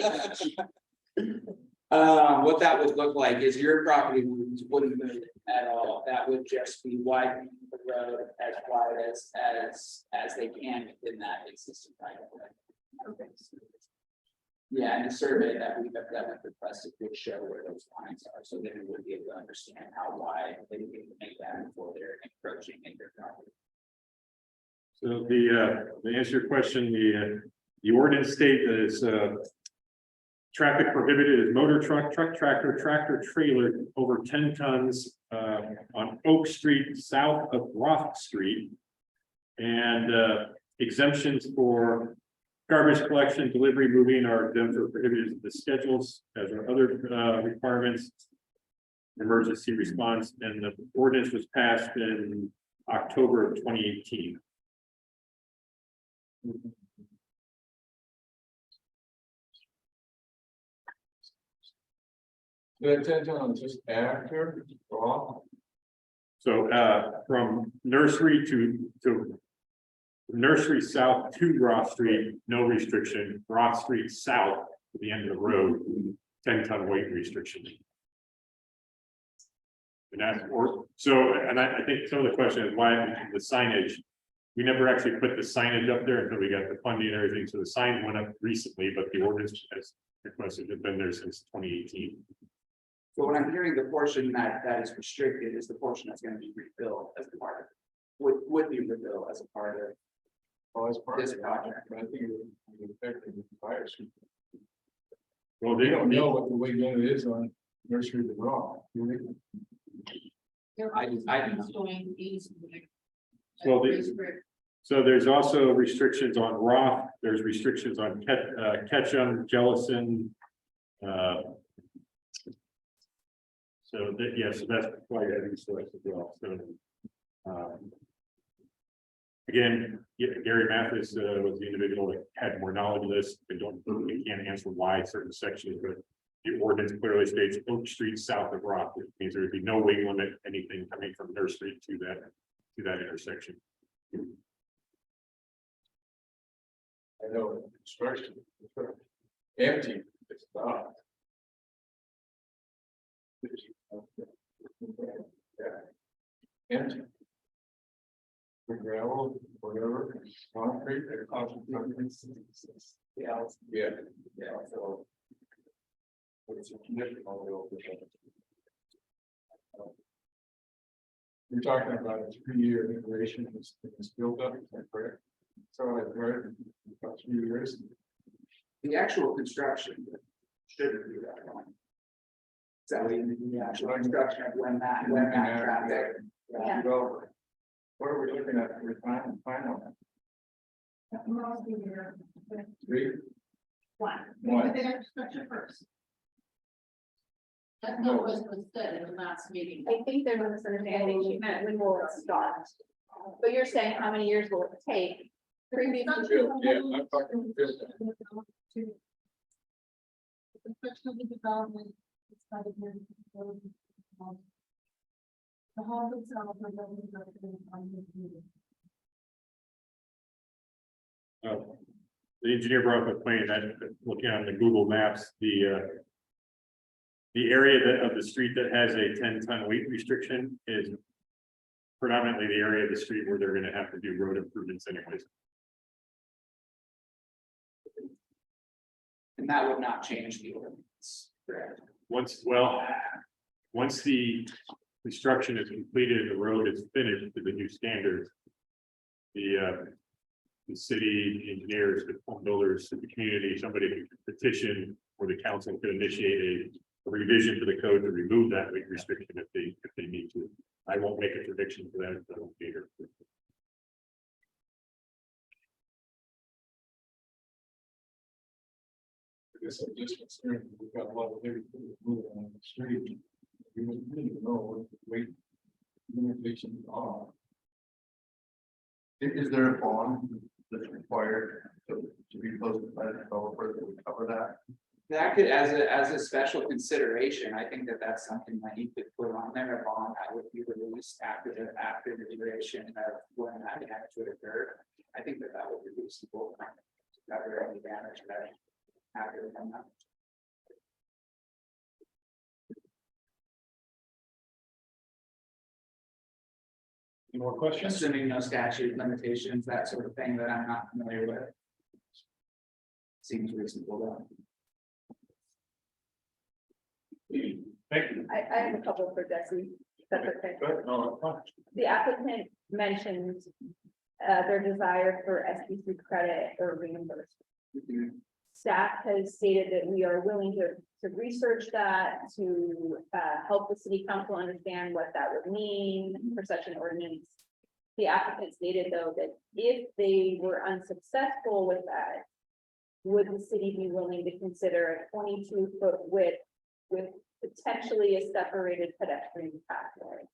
What that would look like is your property wouldn't move at all. That would just be widening the road as wide as they can within that existing right of way. Okay. Yeah, and the survey that we've requested would show where those lines are, so then we would be able to understand how wide they can make that before they're encroaching in your property. So to answer your question, the ordinance state is traffic prohibited is motor truck, tractor, trailer over 10 tons on Oak Street south of Roth Street. And exemptions for garbage collection, delivery, moving are exempt or prohibited. The schedules as are other requirements. Emergency response, and the ordinance was passed in October of 2018. The 10 tons just after raw. So from nursery to nursery south to Roth Street, no restriction. Roth Street south to the end of the road, 10-ton weight restriction. And that's and I think some of the question is why the signage. We never actually put the signage up there until we got the funding and everything. So the sign went up recently, but the ordinance as requested has been there since 2018. So when I'm hearing the portion that is restricted is the portion that's going to be rebuilt as a part of, would be rebuilt as a part of this project. I think it would affect the fires. Well, They don't know what the weight limit is on nursery to raw. I do not. Well, so there's also restrictions on Roth. There's restrictions on Ketchum, Jellison. So that, yes, that's why you're having select as well. So again, Gary Mathis was the individual that had more knowledge of this. We can't answer why certain sections, but the ordinance clearly states Oak Street south of Roth, which means there would be no weight limit, anything coming from Nursery to that intersection. I know construction. Empty. It's not. Yeah. Empty. The gravel, whatever, concrete, they're concrete. Yeah. So. It's a conditional. You're talking about a 3-year iteration is built up, is that correct? So I've heard about 3 years. The actual construction shouldn't be that long. So the actual construction of when that traffic. Yeah. Over. What are we looking at for final? 3. One. One. The infrastructure first. That's not what was said in the last meeting. I think there was a misunderstanding. She meant when will it start? But you're saying how many years will it take? Yeah, I'm talking build. Construction of the development. The home itself. The engineer brought up a plan that looking on the Google Maps, the area of the street that has a 10-ton weight restriction is predominantly the area of the street where they're gonna have to do road improvements anyways. And that would not change the ordinance, correct? Once the construction is completed, and the road is finished to the new standards. The city engineers, the home builders, the community, somebody could petition, or the council could initiate a revision to the code to remove that weight restriction if they need to. I won't make a prediction for that, I won't be here. I guess I'm just concerned, we've got a lot of heavy equipment moving on the street. We need to know what the weight limitations are. Is there a bond that's required to be posted by the developer that would cover that? That could, as a special consideration, I think that that's something that you could put on there, a bond that would be released after the duration of when that damage would occur. I think that would be reasonable to cover any damage that happened from that. Any more questions? Assuming no statute limitations, that sort of thing that I'm not familiar with. Seems reasonable though. Thank you. I have a couple for Jesse. That's okay. Go ahead. No, that's fine. The applicant mentioned their desire for SBC credit or reimbursement. Staff has stated that we are willing to research that, to help the city council understand what that would mean for such an ordinance. The applicant stated, though, that if they were unsuccessful with that, would the city be willing to consider a 22-foot width with potentially a separated pedestrian pathway?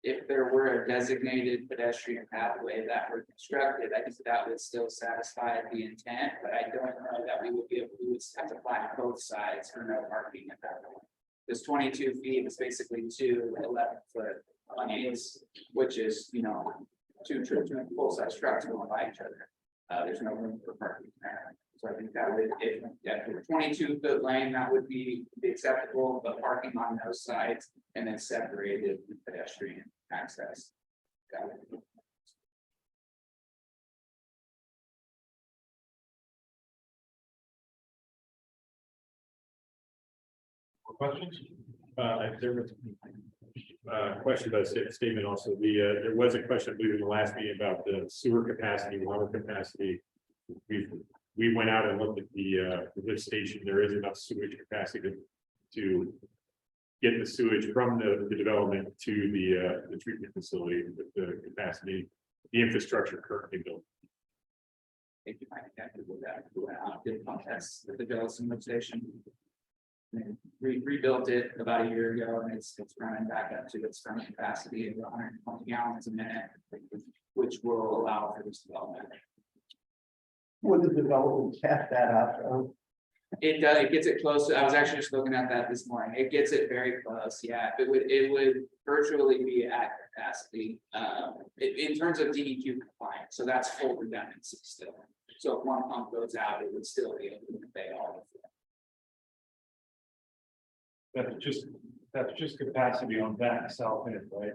If there were a designated pedestrian pathway that were constructed, I think that would still satisfy the intent, but I don't know that we would have to find both sides for no parking at that point. This 22 feet is basically 2 11-foot lanes, which is, two full-size trucks going by each other. There's no room for parking there. So I think that would, if 22-foot lane, that would be acceptable, but parking on those sides and then separated pedestrian access. Got it. More questions? There was a question about a statement also. There was a question, I believe, in the last meeting about the sewer capacity, water capacity. We went out and looked at the lift station. There is enough sewage capacity to get the sewage from the development to the treatment facility with the capacity, the infrastructure currently built. I think you might have to do that. Did contests with the Jellison lift station. We rebuilt it about a year ago, and it's running back up to its current capacity of 120 gallons a minute, which will allow for this development. Would the development cap that out? It does, it gets it close. I was actually just looking at that this morning. It gets it very close. Yeah, it would virtually be at capacity in terms of DEQ compliance. So that's full redundancy still. So if one pump goes out, it would still be able to convey all of it. That's just capacity on that south end, right?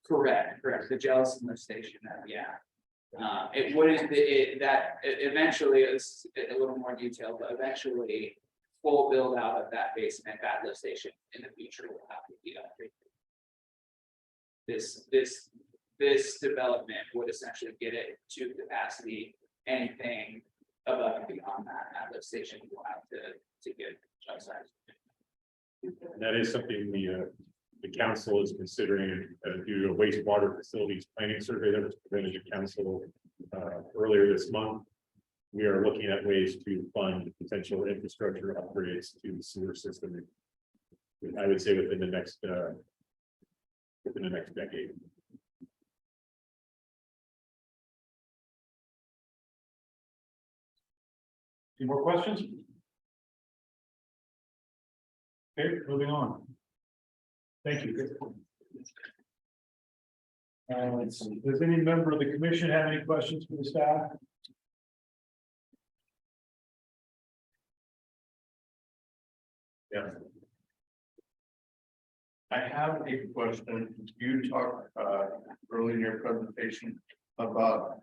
Correct. The Jellison lift station, yeah. It wouldn't, eventually it's a little more detailed, but eventually full build out of that basement, that lift station in the future will have to be upgraded. This development would essentially get it to capacity. Anything above and beyond that lift station will have to get outside. That is something the council is considering due to a wastewater facilities planning survey that was presented to council earlier this month. We are looking at ways to fund potential infrastructure upgrades to the sewer system. I would say within the next decade. Any more questions? Okay, moving on. Thank you. Let's see. Does any member of the commission have any questions for the staff? Yeah. I have a question. You talked early in your presentation about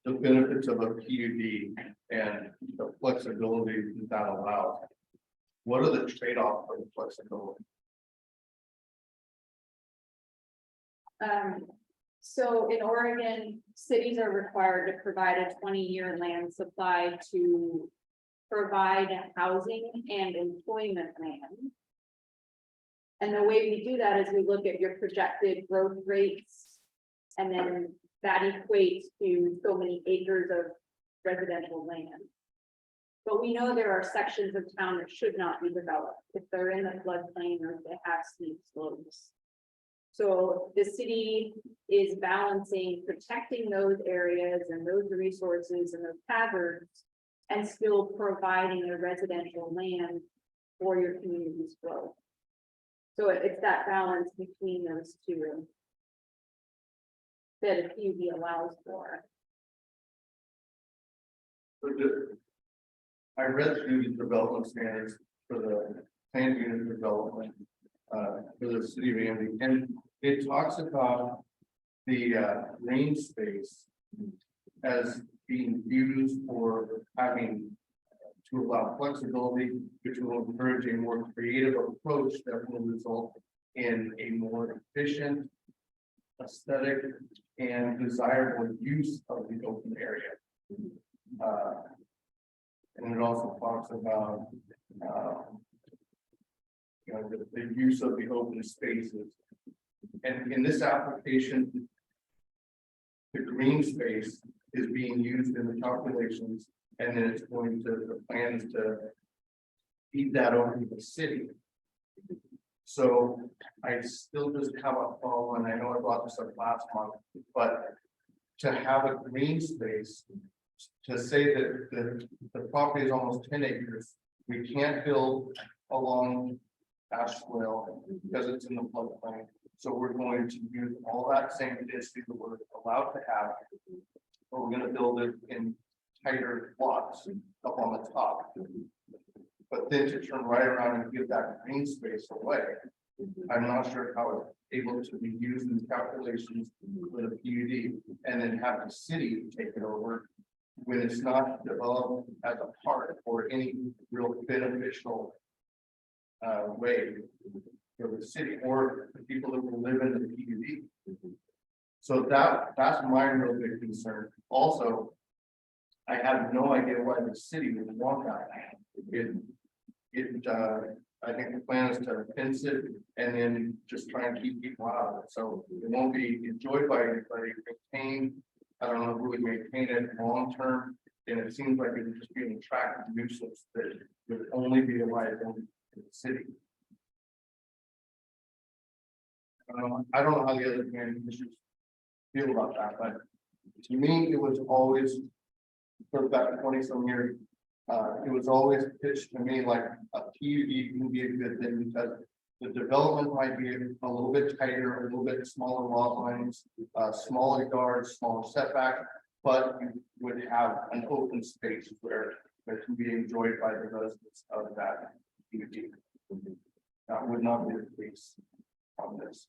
the benefits of a PUD and the flexibility that allows. What are the trade-offs for the flexibility? So in Oregon, cities are required to provide a 20-year land supply to provide housing and employment land. And the way we do that is we look at your projected growth rates, and then that equates to so many acres of residential land. But we know there are sections of town that should not be developed if they're in the floodplain or if they have steep slopes. So the city is balancing protecting those areas and those resources and those hazards and still providing a residential land for your community's growth. So it's that balance between those two that a PUD allows for. I read through the development standards for the planned unit development for the city of Amity, and it talks about the green space as being used for having to allow flexibility, which will encourage a more creative approach that will result in a more efficient, aesthetic, and desirable use of the open area. And it also talks about the use of the open spaces. And in this application, the green space is being used in the calculations, and then it's going to, the plan is to feed that over to the city. So I still just have a problem, and I know I brought this up last month, but to have a green space, to say that the property is almost 10 acres, we can't build along ash swale because it's in the floodplain. So we're going to use all that same density that we're allowed to have, but we're going to build it in tighter blocks up on the top. But then to turn right around and give that green space away, I'm not sure how it's able to be used in calculations with a PUD and then have the city take it over when it's not developed as a park or any real beneficial way for the city or the people that will live in the PUD. So that's my real big concern. Also, I have no idea why the city would want that. I think the plan is to fence it and then just try and keep people out of it. So it won't be enjoyed by anybody, maintained. I don't know who would maintain it long term. And it seems like it would just be an attractive nuisance that would only be a liability to the city. I don't know how the other planning commissioners feel about that, but to me, it was always for about 20 some years. It was always pitched to me like a PUD can be a good thing because the development might be a little bit tighter, a little bit smaller lot lines, smaller yards, smaller setback, but you would have an open space where it can be enjoyed by the residents of that PUD. That would not be the case on this.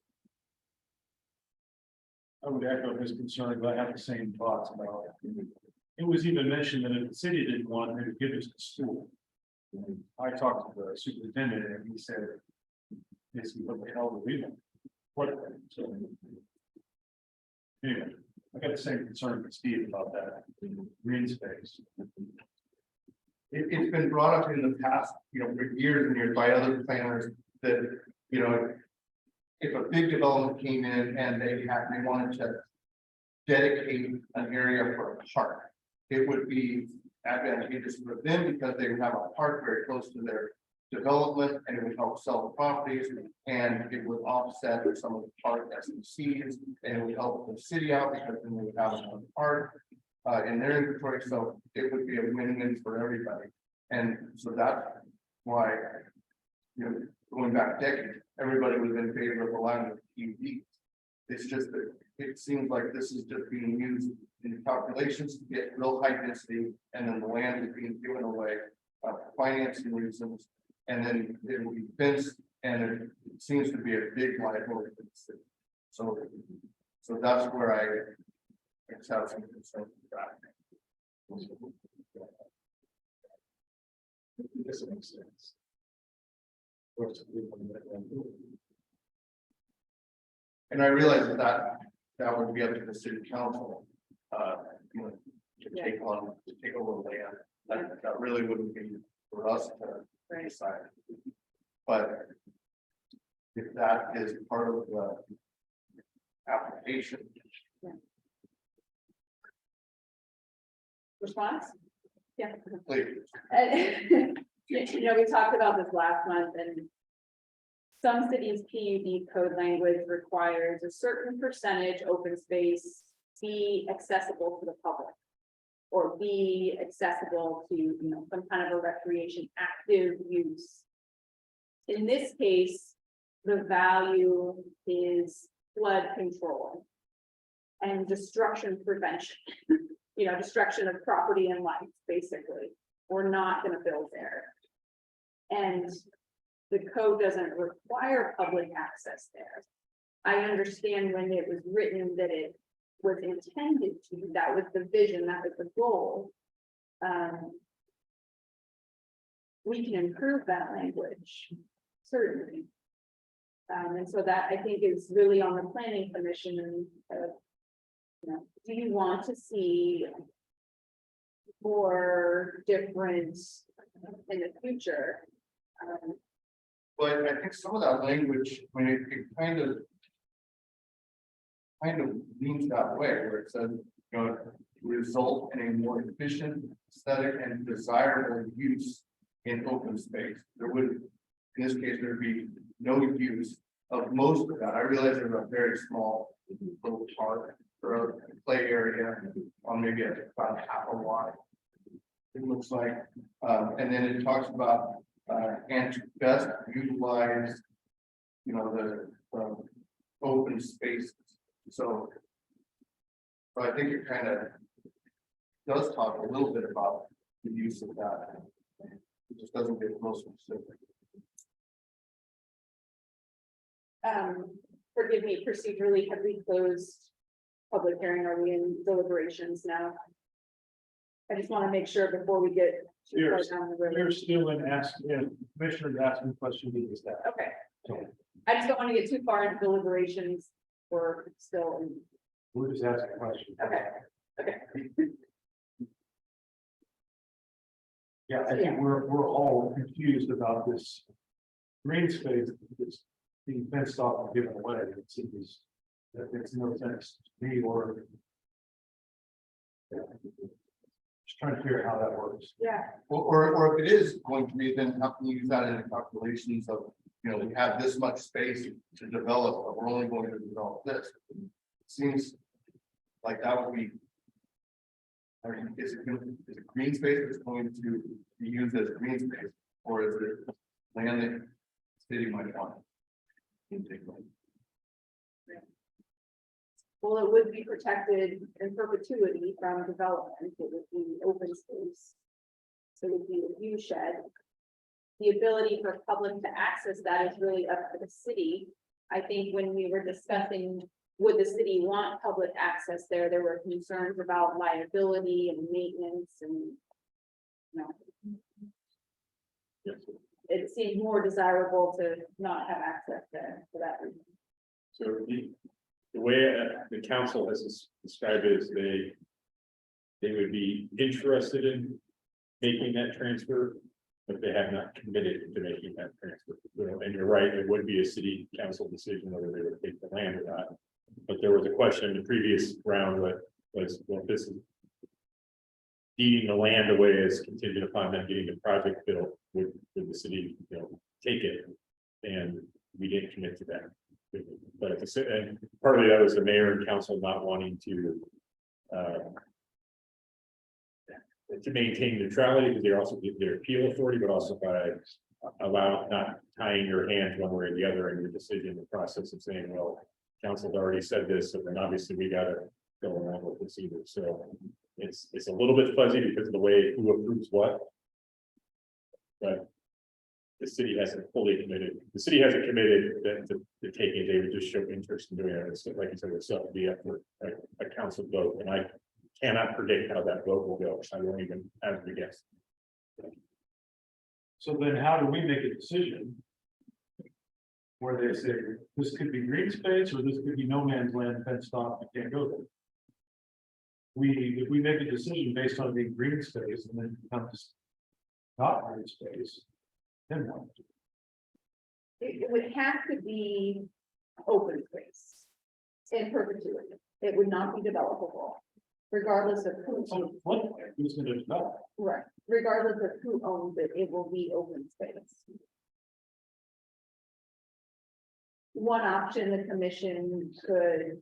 I would echo his concerns, but I have the same thoughts about it. It was even mentioned that if the city didn't want it, they would give us the school. I talked to the superintendent and he said, basically, what the hell do we want? What? So, anyway, I got the same concern with Steve about that green space. It's been brought up in the past, for years and years by other planners that, if a big development came in and they wanted to dedicate an area for a park, it would be advantageous for them because they would have a park very close to their development and it would help sell the properties and it would offset some of the park SECs and it would help the city out because then they would have a park in their inventory. So it would be a win-win for everybody. And so that's why, going back decades, everybody was in favor of allowing the PUD. It's just that it seems like this is just being used in calculations to get real high density, and then the land is being given away for financing reasons, and then it will be fenced And it seems to be a big liability for the city. So, so that's where I have some concern with that. This makes sense. And I realize that would be up to the city council, you know, to take over land. That really wouldn't be for us to decide. But if that is part of the application. Response? Yeah. Please. You know, we talked about this last month and some cities PUD code language requires a certain percentage open space be accessible to the public. Or be accessible to, you know, some kind of a recreation active use. In this case, the value is flood control. And destruction prevention, you know, destruction of property and life, basically. We're not gonna build there. And the code doesn't require public access there. I understand when it was written that it was intended to, that was the vision, that was the goal. We can improve that language, certainly. And so that I think is really on the planning commission and, you know, do you want to see more different in the future? But I think some of that language, I mean, it kind of leans that way, where it says, you know, result in a more efficient, aesthetic, and desirable use in open space. There would, in this case, there'd be no use of most of that. I realize there's a very small little park or a play area on maybe about half a lot. It looks like, and then it talks about and to best utilize, you know, the open spaces. So I think it kind of does talk a little bit about the use of that. It just doesn't get real specific. Forgive me, procedurally, have we closed public hearing? Are we in deliberations now? I just want to make sure before we get too far down the road. You're still in commissioners asking questions to the staff. Okay. I just don't want to get too far into deliberations. We're still in. We're just asking questions. Okay. Yeah, I think we're all confused about this green space that's being fenced off and given away. It seems that makes no sense to me or. Yeah. Just trying to figure out how that works. Yeah. Or if it is going to be, then how can you use that in the calculations of, you know, we have this much space to develop, but we're only going to develop this. It seems like that would be. I mean, is it green space that's going to be used as green space, or is it land that the city might want? Well, it would be protected in perpetuity from development. It would be open space. So it would be a view shed. The ability for public to access that is really up to the city. I think when we were discussing, would the city want public access there, there were concerns about liability and maintenance and, you know. Yes. It seemed more desirable to not have access there for that reason. So the way the council has described it is they would be interested in making that transfer, but they have not committed to making that transfer. You know, and you're right, it would be a city council decision whether they would take the land or not. But there was a question in the previous round that was, well, this is deeding the land away as contingent upon them getting the project built, would the city, you know, take it? And we didn't commit to that. But at the and partly that was the mayor and council not wanting to maintain neutrality, because they're also their appeal authority, but also by not tying your hands one way or the other in your decision, the process of saying, well, council's already said this, and then obviously we got to go along with this either. So it's a little bit fuzzy because of the way who approves what. But the city hasn't fully committed, the city hasn't committed that to taking it, they would just show interest in doing it. It's like you said, it's up to be up for a council vote, and I cannot predict how that vote will go, so I won't even have to guess. So then how do we make a decision? Where they say, this could be green space, or this could be no man's land fenced off, you can't go there. If we make a decision based on being green space and then it becomes not green space, then what? It would have to be open space in perpetuity. It would not be developable, regardless of who So owns, what, who's gonna develop? right, regardless of who owns it, it will be open space. One option the commission could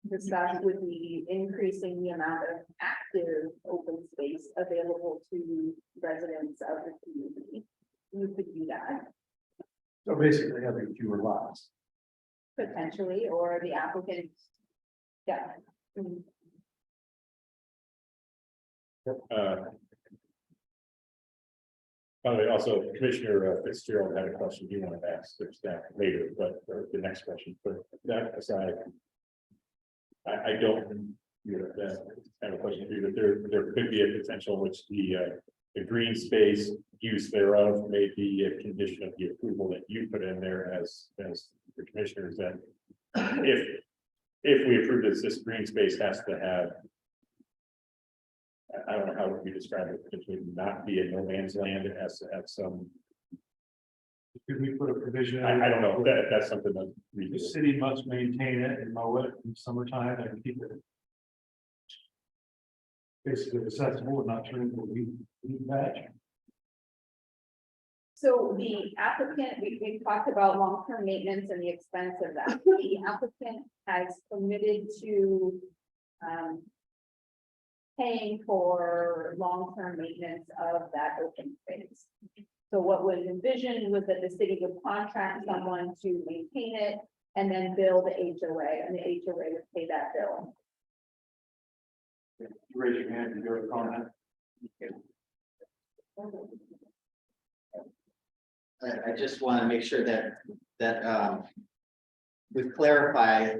discuss would be increasing the amount of active open space available to residents of the community. You could do that So basically having fewer lots. potentially, or the applicant. Yeah. Mhm. By the way, also Commissioner Fitzgerald had a question he wanted to ask their staff later, but the next question, but that aside. I don't, have a question for you, but there could be a potential in which the green space use thereof may be a condition of the approval that you put in there as the commissioners, that if we approve this green space has to have, I don't know how we describe it, potentially not be a no man's land, it has to have some, Could we put a provision? I don't know, if that's something that we The do. city must maintain it and mow it in summertime and keep it. Basically accessible and not turn into a weed patch. So the applicant, we talked about long-term maintenance and the expense of that. The applicant has committed to paying for long-term maintenance of that open space. So what was envisioned was that the city would contract someone to maintain it and then bill the HOA, and the HOA would pay that bill. Raise your hand if you have a comment. I just want to make sure that we clarify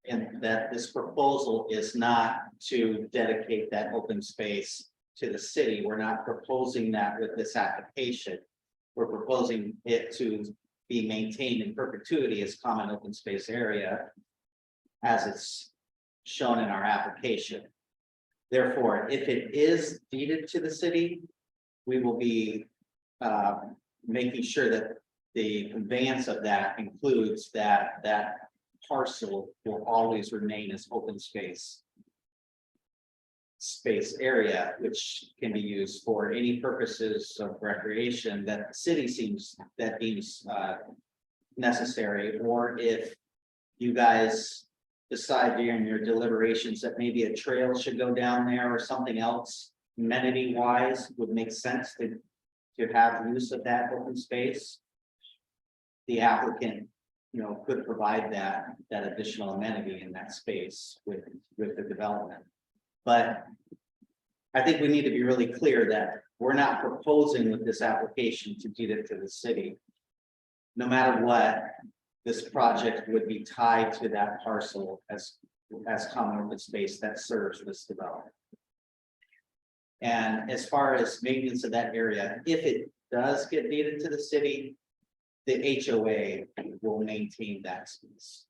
and that this proposal is not to dedicate that open space to the city. We're not proposing that with this application. We're proposing it to be maintained in perpetuity as common open space area as it's shown in our application. Therefore, if it is deeded to the city, we will be making sure that the conveyance of that includes that parcel will always remain as open space area, which can be used for any purposes of recreation that the city deems necessary, or if you guys decide during your deliberations that maybe a trail should go down there or something else amenity wise would make sense to have use of that open space, the applicant, could provide that additional amenity in that space with the development. But I think we need to be really clear that we're not proposing with this application to deed it to the city. No matter what, this project would be tied to that parcel as common open space that serves this development. And as far as maintenance of that area, if it does get deeded to the city, the HOA will maintain that space.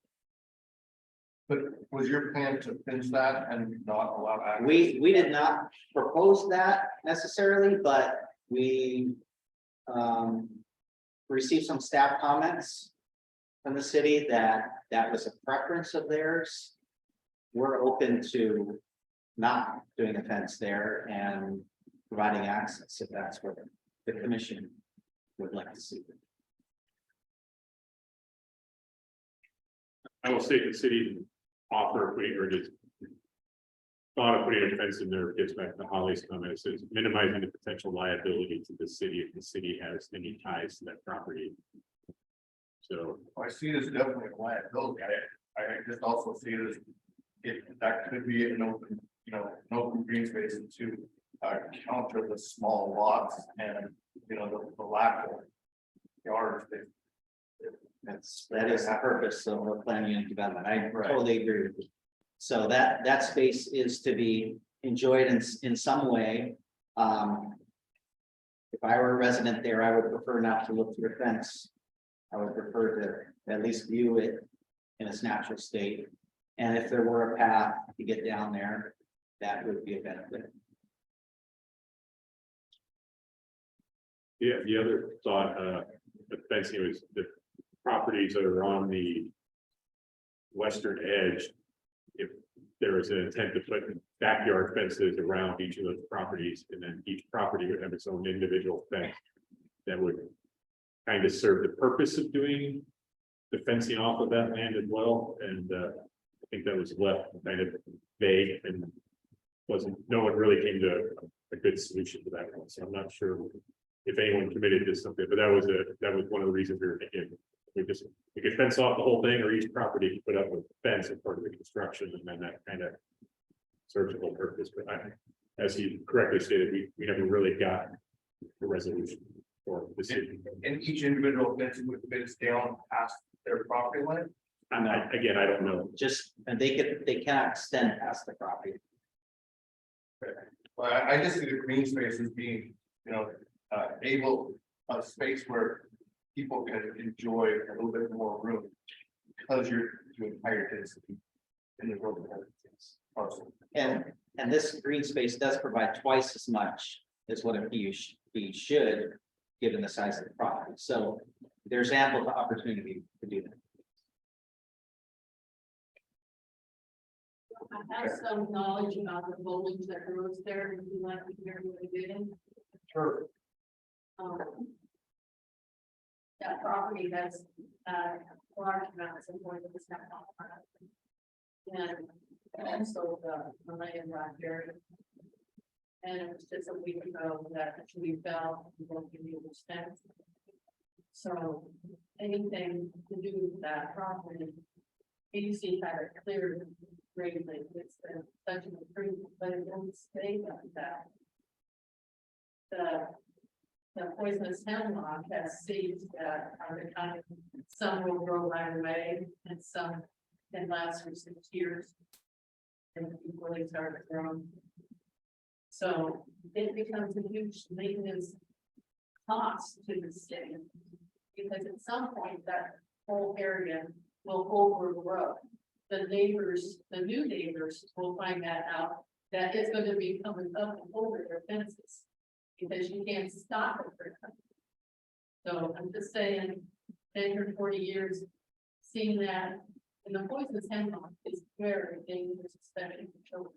But was your plan to fence that and not allow access? We did not propose that necessarily, but we received some staff comments from the city that was a preference of theirs. We're open to not doing a fence there and providing access if that's what the commission would like to see. I will say the city offer putting or just thought of putting a fence in there gets back to Holly's comment. It says minimizing the potential liability to the city if the city has any ties to that property. So I see this definitely a liability. I just also see it as that could be an open, an open green space to counter the small lots and, the lack of yard. That is the purpose of the planning unit development. I totally agree with you. So that space is to be enjoyed in some way. If I were a resident there, I would prefer not to look through a fence. I would prefer to at least view it in its natural state. And if there were a path to get down there, that would be a benefit. Yeah, the other thought, the fencing was the properties that are on the western edge. If there is an intent to put backyard fences around each of those properties, and then each property would have its own individual fence, that would kind of serve the purpose of doing the fencing off of that land as well. And I think that was left kind of vague and no one really came to a good solution to that one. So I'm not sure if anyone committed to something, but that was one of the reasons we were thinking. We could fence off the whole thing, or each property could put up a fence as part of the construction, and then that kind of serves the whole purpose. But as you correctly stated, we never really got a resolution or decision. And each individual fence would fit down past their property line. And again, I don't know. Just, and they cannot extend past the property. Well, I just see the green space as being, able, a space where people can enjoy a little bit more room. Because you're doing higher density in the road. And this green space does provide twice as much as what a PUD should, given the size of the property. So there's ample opportunity to do that. I have some knowledge about the foliage that grows there, and you like to hear what it did. Sure. That property has, large amounts of wood that was not on it. And also the land right there. And it was just a week ago that we fell, we won't give you the extent. So anything to do with that property, ABC had it cleared greatly. It's been such an improvement, but it won't stay like that. The poisonous hemlock has seeds that are the kind of, some will grow right away and some can last for 6 years. And before they start growing. So it becomes a huge maintenance cost to the state. Because at some point that whole area will overgrow. The neighbors, the new neighbors will find that out, that it's going to be coming up and over their fences. Because you can't stop it for them. So I'm just saying, 10 or 40 years, seeing that, and the poisonous hemlock is very dangerous, especially for children.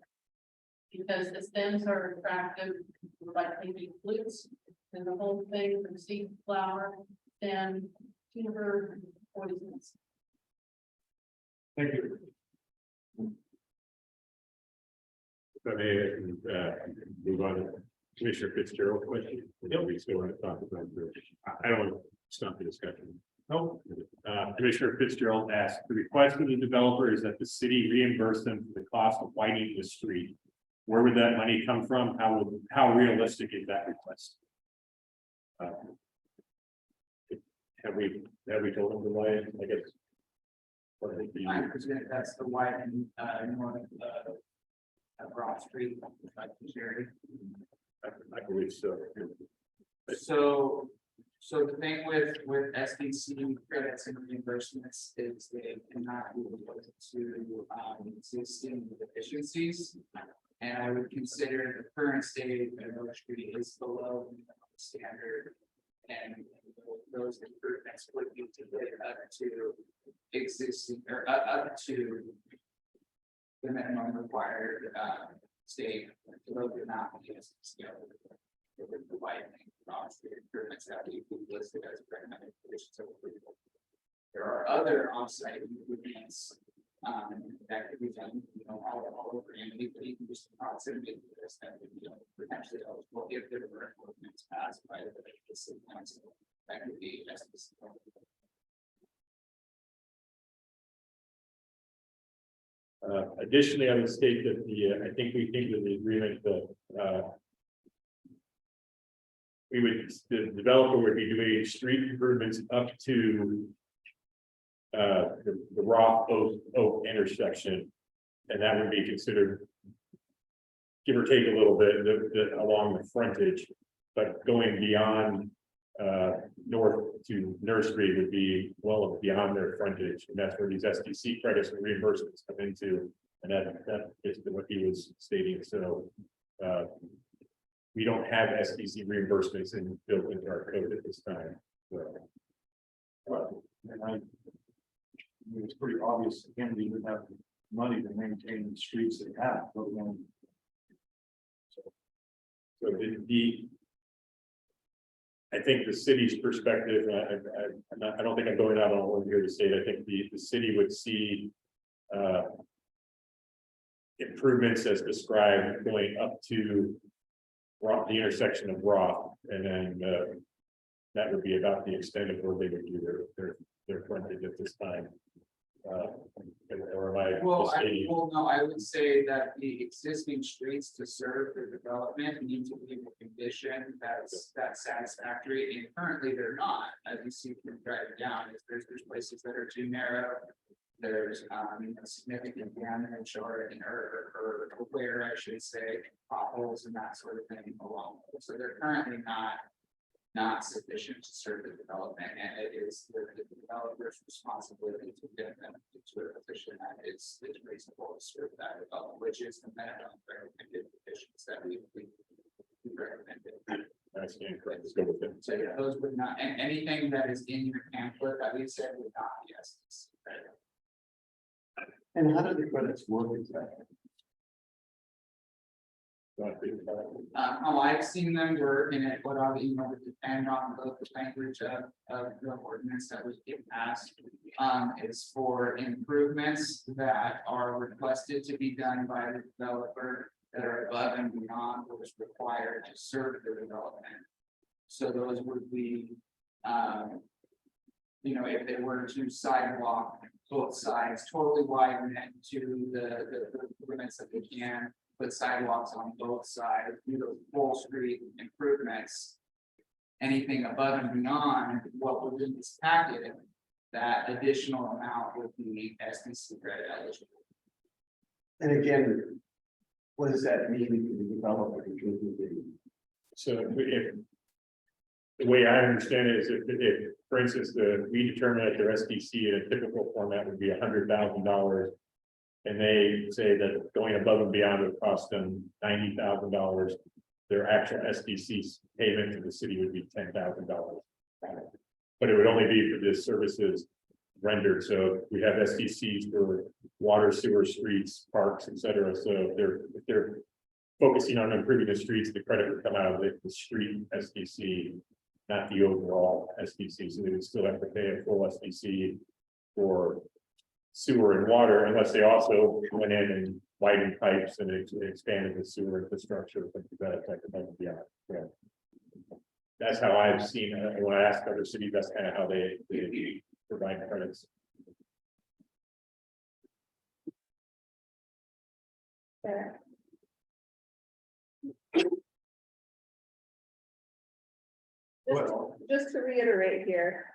Because the stems are attractive, like maybe flutes, and the whole thing from seed to flower, then tuber poisons. Thank you. If I may, move on to Commissioner Fitzgerald question. We still want to talk about I don't want to stop the discussion. No. Commissioner Fitzgerald asked, the request of the developer is that the city reimburse them for the cost of widening the street. Where would that money come from? How realistic is that request? Have we told them to widen? I guess. I presume that's the widening, north of Broad Street, like the charity. I believe so. So the thing with SDC credits and reimbursements is they cannot be related to existing deficiencies. And I would consider the current state of Broad Street is below the standard. And those improvements would be to get up to existing or up to the minimum required state. Those are not the widening improvements that we listed as recommended conditions of approval. There are other offsite improvements that could be done, all over Amity, but even just proximity to this that would be potentially eligible if there were ordinance passed by the city council. That could be justice. Additionally, I would state that I think we came to the agreement that the developer would be doing street improvements up to the Rock Oak intersection, and that would be considered, give or take a little bit, along the frontage, but going beyond north to Nursery would be well beyond their frontage, and that's where these SDC credits and reimbursements come into, and that is what he was stating. So we don't have SDC reimbursements built into our code at this time. So, And it's pretty obvious, again, we would have money to maintain the streets they have, but when. so I think the city's perspective, I don't think I'm going out on a limb here to state, I think the city would see improvements as described going up to the intersection of Rock, and then that would be about the extent of where they would do their frontage at this time. Or am I misstating? No, I would say that the existing streets to serve the development need to be in a condition that's satisfactory, and currently they're not, as you see from driving down, there's places that are too narrow. There's significant damage or where I should say potholes and that sort of thing along. So they're currently not sufficient to serve the development, and it is the developer's responsibility to get them to a position that it's reasonable to serve that development, which is the minimum recommended conditions that we recommended. That's incorrect. Let's go with it. So yeah, those would not, and anything that is in your pamphlet that we said would not be SDC. And how do the credits work exactly? How I've seen them work, and it would obviously depend on the language of the ordinance that was getting passed. Is for improvements that are requested to be done by the developer that are above and beyond what is required to serve the development. So those would be, if they were to sidewalk both sides, totally widen it to the limits that they can. Put sidewalks on both sides, do those full street improvements. Anything above and beyond what was in this packet, that additional amount would be SDC credit eligible. And again, what does that mean to the developer? So if the way I understand it is if for instance, we determine that their SDC in a typical format would be $100,000. And they say that going above and beyond would cost them $90,000. Their actual SDC payment to the city would be $10,000. But it would only be for the services rendered. So we have SDCs for water, sewer, streets, parks, etc. So if they're focusing on improving the streets, the credit would come out of the street SDC, not the overall SDC. So they would still have to pay a full SDC for sewer and water, unless they also went in and widened pipes and expanded the sewer infrastructure, but that affected them beyond. Yeah. That's how I've seen it. When I ask other cities, that's kind of how they provide credits. Just to reiterate here,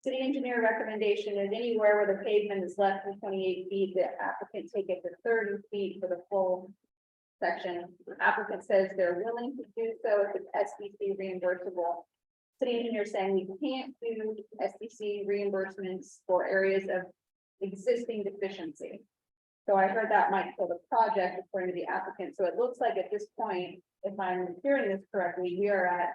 city engineer recommendation is anywhere where the pavement is less than 28 feet, the applicant take it to 30 feet for the full section. The applicant says they're willing to do so if it's SDC reimbursable. City engineer saying we can't do SDC reimbursements for areas of existing deficiency. So I heard that might kill the project according to the applicant. So it looks like at this point, if I'm hearing this correctly, we are at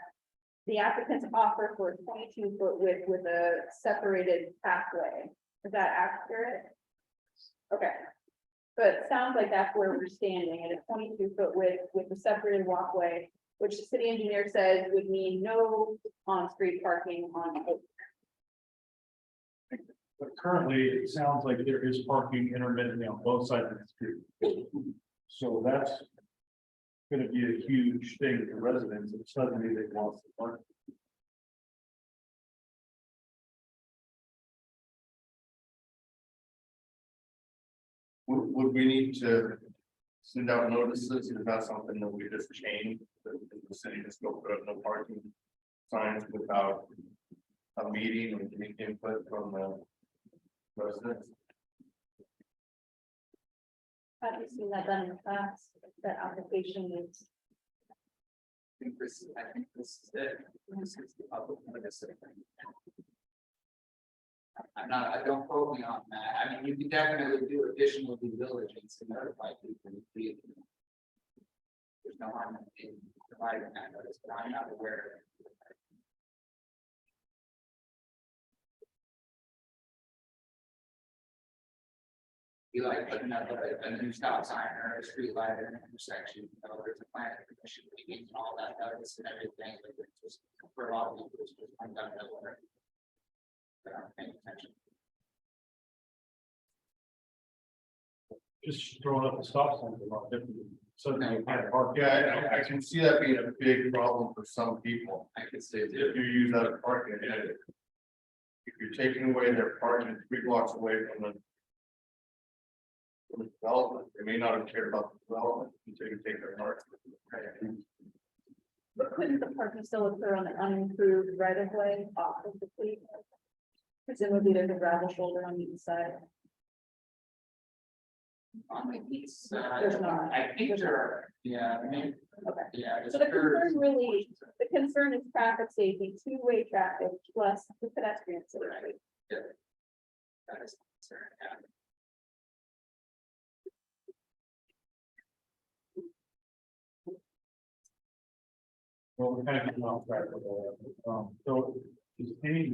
the applicant's offer for a 22-foot width with a separated pathway. Is that accurate? Okay. So it sounds like that's where we're standing at a 22-foot width with a separated walkway, which the city engineer says would mean no on-street parking on Oak. But currently, it sounds like there is parking intermittently on both sides of the street. So that's going to be a huge thing for residents if suddenly they want to park. Would we need to send out notices? Is that something that we just change? The city just go put up no parking signs without a meeting and getting input from the residents? Have you seen that done in the past? That application is. I think this is it. This is the public notice. I'm not, I don't quote me on that. I mean, you can definitely do additional due diligence to notify people. There's no harm in providing that notice, but I'm not aware. You like putting up a new stop sign or a street light in an intersection, you know, there's a plan commission meeting and all that notice and everything, but it's just for a lot of people, it's just I'm done nowhere. But I'm paying attention. Just throwing up the stop signs a lot different. So now you can't park. Yeah, I can see that being a big problem for some people. I could say If you use that as parking, and if you're taking away their parking 3 blocks away from the development, they may not have cared about the development until you take their parking. But couldn't the parking still occur on the unimproved right of way off of the fleet? Presumably there's a gravel shoulder on each side. on the east There's side. not. I think there are, yeah, I mean, Okay. yeah. So the concern really, the concern is traffic safety, two-way traffic plus the pedestrian safety. That is a concern, yeah. Well, we're kind of getting off track with all that. So is any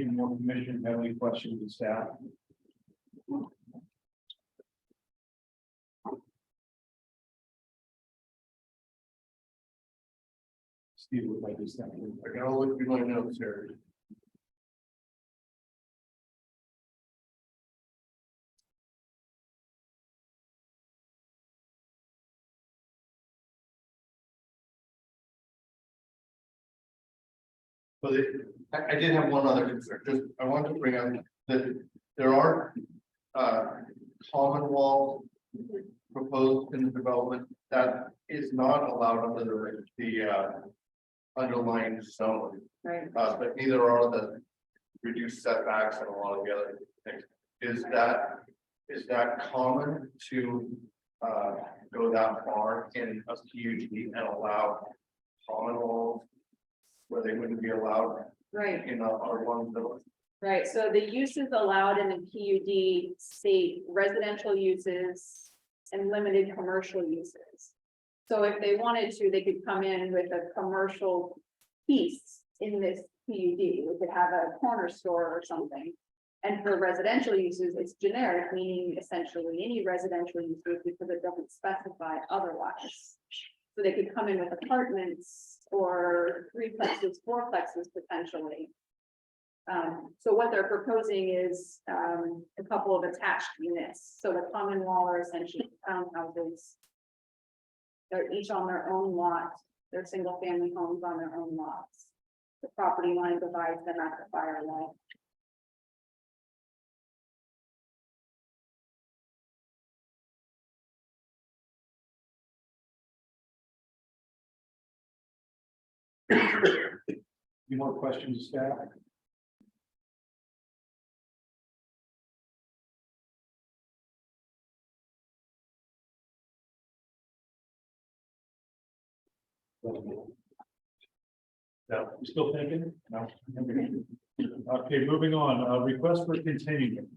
more commission have any questions of staff? Steve would like to step in. I gotta look through my notes here. But I did have one other concern, just, I wanted to bring up that there are, common walls proposed in the development that is not allowed under the underlying zone. Right. But neither are the reduced setbacks and a lot of the other things. Is that common to, go that far in a PUD and allow common walls where they wouldn't be allowed Right, in our one zone? right. So the uses allowed in the PUD state residential uses and limited commercial uses. So if they wanted to, they could come in with a commercial piece in this PUD. We could have a corner store or something. And for residential uses, it's generic, meaning essentially any residential uses because it doesn't specify otherwise. So they could come in with apartments or 3plexes, 4plexes potentially. So what they're proposing is a couple of attached units. So the common wall are essentially townhouses. They're each on their own lot. They're single family homes on their own lots. The property line divides them at the fire line. Any more questions, staff? No, you still thinking? No. Okay, moving on, request for continuance.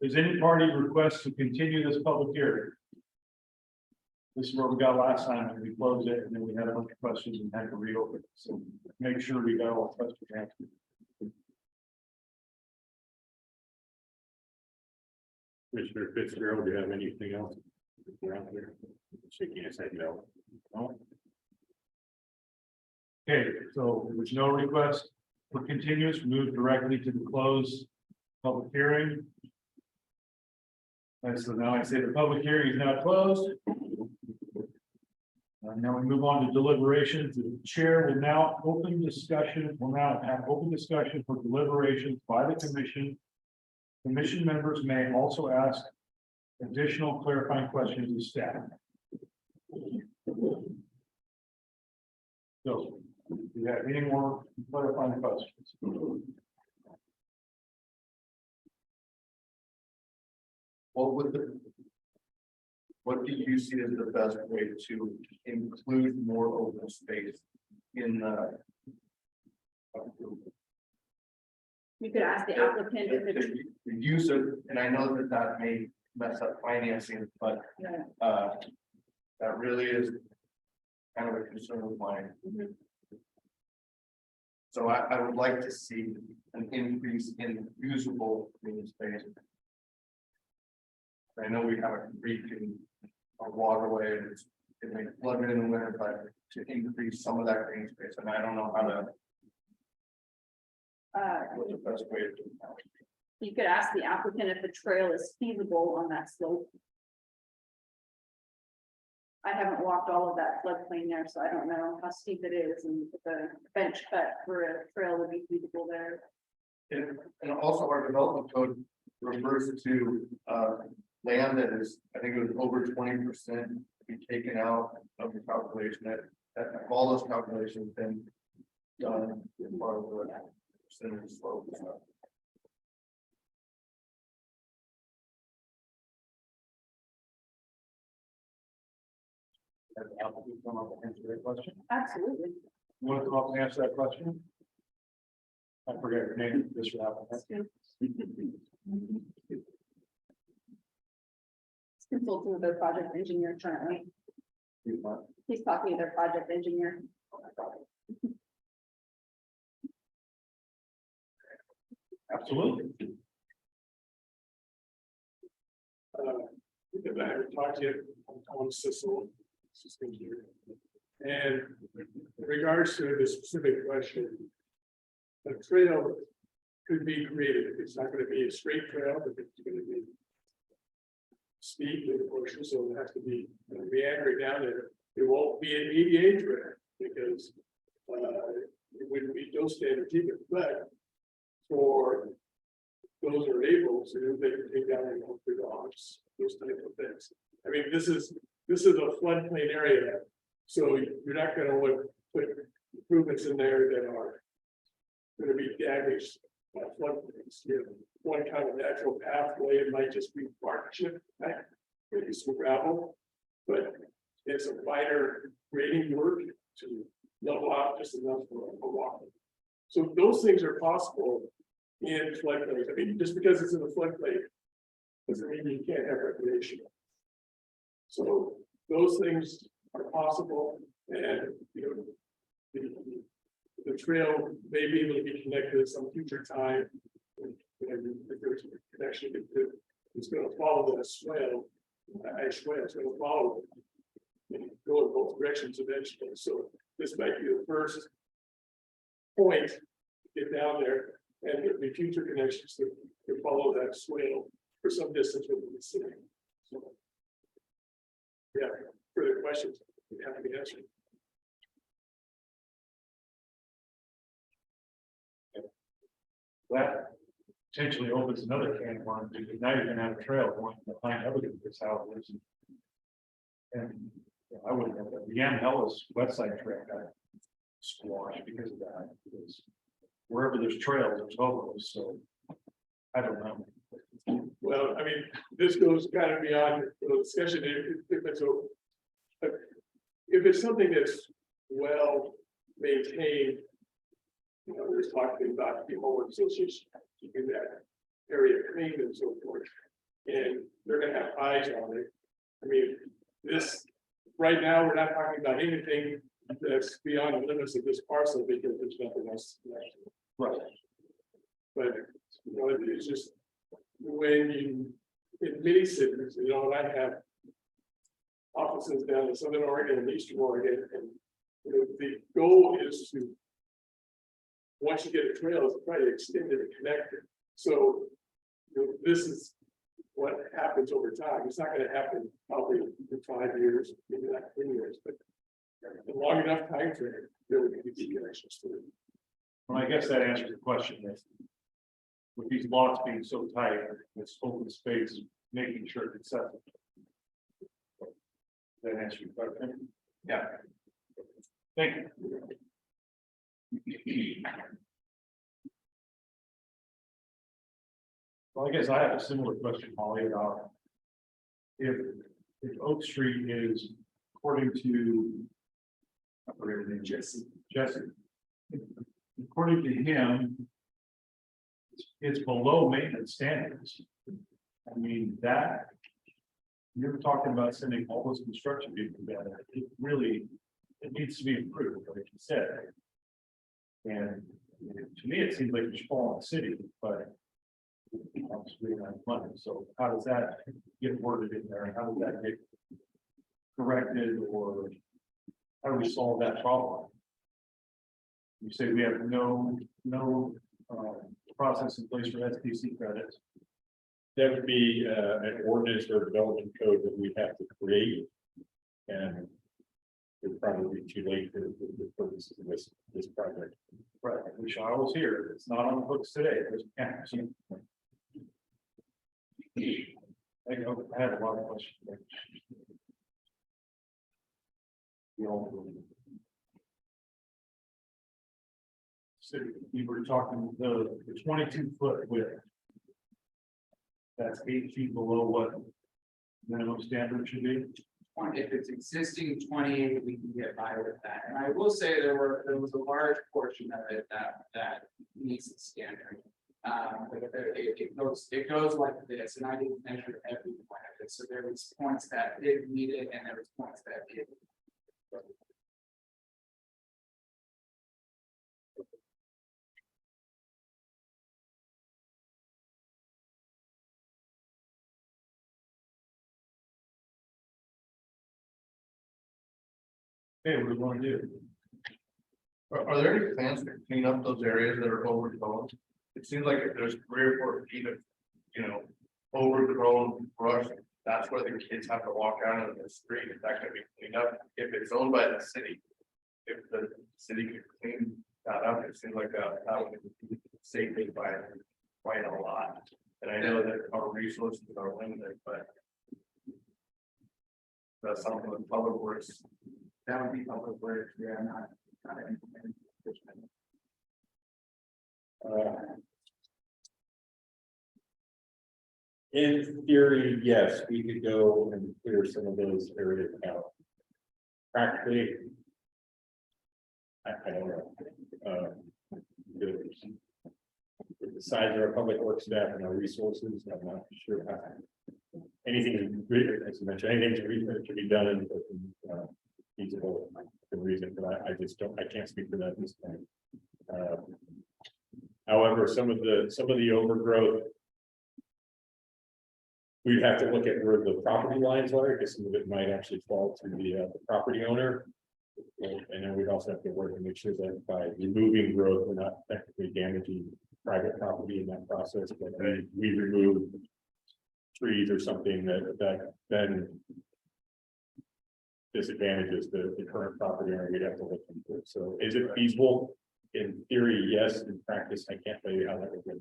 Does any party request to continue this public hearing? This is where we got last time, and we closed it, and then we had a bunch of questions and had to reopen it, so make sure we got all questions answered. Commissioner Fitzgerald, do you have anything else? Around here? Shaking his head no. No? Okay, so there's no request for continuance, move directly to the closed public hearing. And so now I say the public hearing is now closed. Now we move on to deliberations. The chair will now open discussion, will now have open discussion for deliberations by the commission. Commission members may also ask additional clarifying questions of staff. So, do you have any more clarifying questions? What do you see as the best way to include more open space in the? You could ask the applicant if it's, The use of, and I know that that may mess up financing, but that really is kind of a concern of mine. Mhm. So I would like to see an increase in usable green space. I know we have a creek and a waterway, and it may flood in the winter, but to increase some of that green space, and I don't know how to, what's the best way to do that. you could ask the applicant if the trail is feasible on that slope. I haven't walked all of that floodplain there, so I don't know how steep it is and if the bench cut for a trail would be feasible there. And also our development code refers to land that is, I think it was over 20% to be taken out of the calculation that all those calculations been done as part of the percentage slope and stuff. Have the applicant come up and answer that question? Absolutely. You want to come up and answer that question? I forget your name, Mr. Applicant. Consulting with their project engineer currently. He's talking to their project engineer. Absolutely. If I ever talked to you on Cecil, and in regards to the specific question, a trail could be created. It's not going to be a straight trail, but it's going to be steep in portion, so it has to be meandering down there. It won't be an ADA trail because it wouldn't meet those standards either. But for those who are able to, they can take down and open dogs, those type of things. I mean, this is a floodplain area, so you're not going to put improvements in there that are going to be damaged by floodplains. You have one kind of natural pathway, it might just be partnership, maybe some gravel, but it's a minor grading work to level out just enough for a walk. So those things are possible in floodplains. I mean, just because it's in a floodplain doesn't mean you can't have recreation. So those things are possible, and you know, the trail may be able to be connected at some future time. And if there's a connection, it's going to follow that swale. It's going to follow and go in both directions eventually. So this might be the first point to get down there, and there'll be future connections to follow that swale for some distance within the city. So, yeah, further questions, we have to be answered. That potentially opens another can of worms, because now you're gonna have a trail going behind everybody's houses. And I wouldn't have that. The Keliihelua's west side trail got squashed because of that, because wherever there's trails, there's hobos, so I don't know. Well, I mean, this goes kind of beyond the discussion. If it's something that's well maintained, you know, there's talking about the homeowner association keeping that area clean and so forth, and they're going to have eyes on it. I mean, this right now we're not talking about anything that's beyond the limits of this parcel because there's nothing else. Right. But you know, it's just when you in many cities, you know, and I have offices down in Southern Oregon and Eastern Oregon, and you know, the goal is to, once you get a trail, is to try to extend it and connect it. So you know, this is what happens over time. It's not going to happen probably in 5 years, maybe not 10 years, but a long enough time frame, there would be connections to it. Well, I guess that answers the question that with these lots being so tight, this open space, making sure it's accessible. That answers your question? Yeah. Thank you. Well, I guess I have a similar question, Holly, about if Oak Street is according to Jesse, according to him, it's below maintenance standards. I mean, that you're talking about sending all those construction people together. It really, it needs to be improved, like you said. And to me, it seems like you should fall on the city, but obviously we don't have money. So how does that get worded in there? And how does that get corrected, or how do we solve that problem? You say we have no process in place for SDC credits. That would be an ordinance or development code that we have to create. And it would probably be too late for the purposes of this project. Right, which I was here. It's not on the books today. I had a lot of questions. So you were talking the 22-foot width. That's 8 feet below what minimum standard should be. If it's existing 28, we can get by with that. And I will say there was a large portion of it that meets the standard. But it goes like this, and I didn't measure every point of it. So there was points that did meet it, and there was points that didn't. Okay, what do we want to do? Are there any plans to clean up those areas that are overgrown? It seems like if there's 3 or 4 feet of, overgrown brush, that's where the kids have to walk out into the street. Is that gonna be cleaned up? If it's owned by the city, if the city could clean that up, it seems like that would save me by quite a lot. And I know that our resources are limited, but that's something with public works. That would be public works, yeah, not implementing. In theory, yes, we could go and clear some of those areas out. Practically, I don't know. The size of our public works staff and our resources, I'm not sure how. Anything, as you mentioned, anything to be done in feasible reason, but I just don't, I can't speak for that at this point. However, some of the overgrowth, we'd have to look at where the property lines are, because some of it might actually fall to the property owner. And then we'd also have to work to make sure that by removing growth, we're not technically damaging private property in that process, but we remove trees or something that then disadvantages the current property owner. We'd have to look into it. So is it feasible? In theory, yes. In practice, I can't tell you how that would go.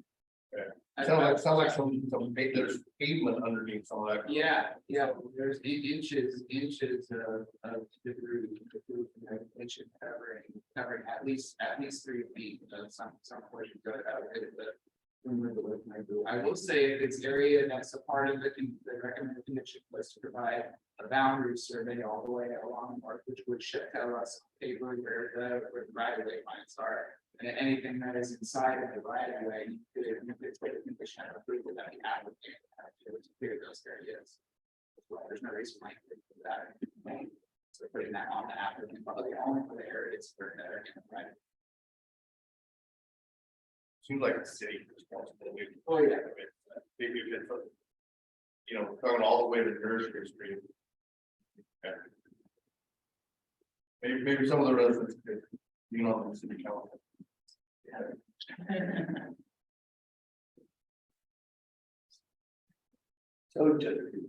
Sounds like there's pavement underneath some of that. Yeah, there's inches of debris covering at least 3 feet of some portion of it. I will say if it's area that's a part of the recommended condition was to provide a boundary survey all the way along the north, which would tell us where the right of way lines are. And anything that is inside of the right of way, you could take a condition of approval that the applicant to clear those areas. Well, there's no reason why you could do that. So putting that on the applicant, but the only for the areas that are in the right. Seems like a city responsibility. Oh, yeah. Maybe if it's, going all the way to Nursery Street. Okay. Maybe some of the residents could, the city council. So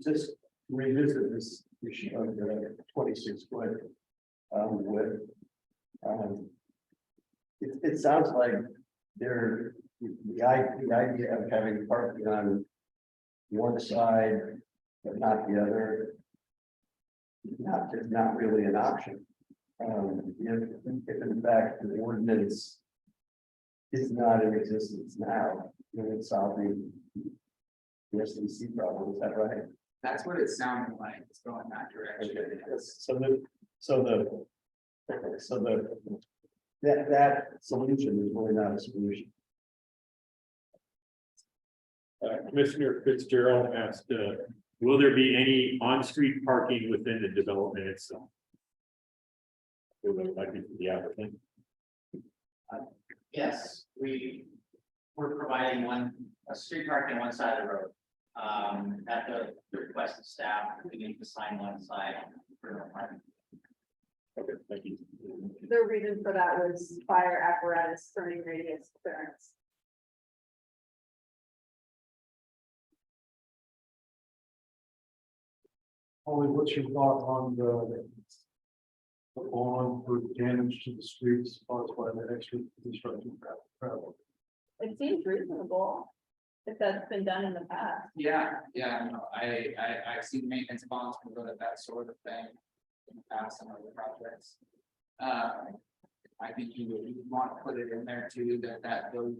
just revisit this issue of the 26 foot width. It sounds like the idea of having parking on one side but not the other is not really an option. If in fact the ordinance is not in existence now, it's solving the SDC problem, is that right? That's what it sounded like, it's going that direction. That solution is really not a solution. Commissioner Fitzgerald asked, will there be any on-street parking within the development itself? Will there likely be the applicant? Yes, we're providing a street parking on one side of the road. At the request of staff, we need to sign one side for no parking. Okay, thank you. The reason for that was fire apparatus turning radius clearance. Holly, what's your thought on the bond for damage to the streets caused by the extra construction travel? It seems reasonable if that's been done in the past. Yeah, no, I've seen maintenance bonds for that sort of thing in the past on other projects. I think you would want to put it in there too, that the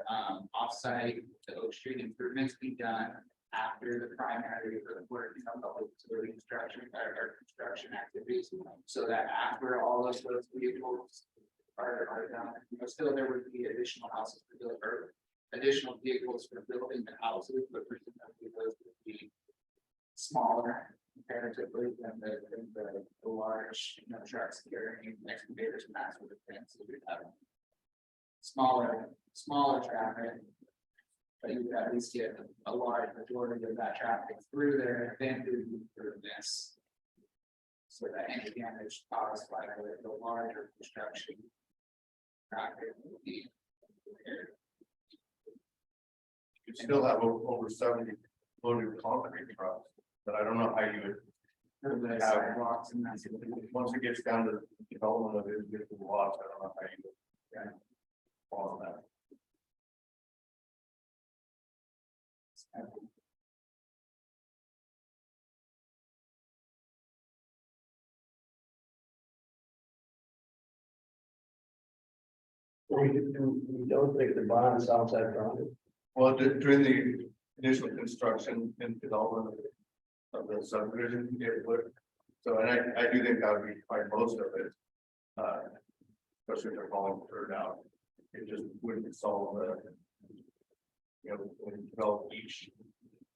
offsite, the Oak Street improvements be done after the primary work, the construction or construction activities, so that after all those vehicles are done, still there would be additional houses to build or additional vehicles for building the houses, but presumably those would be smaller comparatively than the large, trucks carrying excavators and that sort of thing. So we have smaller traffic, but you would at least get a large majority of that traffic through there, then through this. So that any damage caused by the larger construction traffic would be repaired. You still have over 70 loaded concrete trucks, but I don't know how you would Sidewalks and that's. once it gets down to development of individual lots, I don't know how you would follow that. We don't think the bond solves that problem. Well, during the initial construction and development of the subdivision, it would. So, and I do think that would be quite most of it. Especially if they're falling third out. It just wouldn't solve the. When you develop each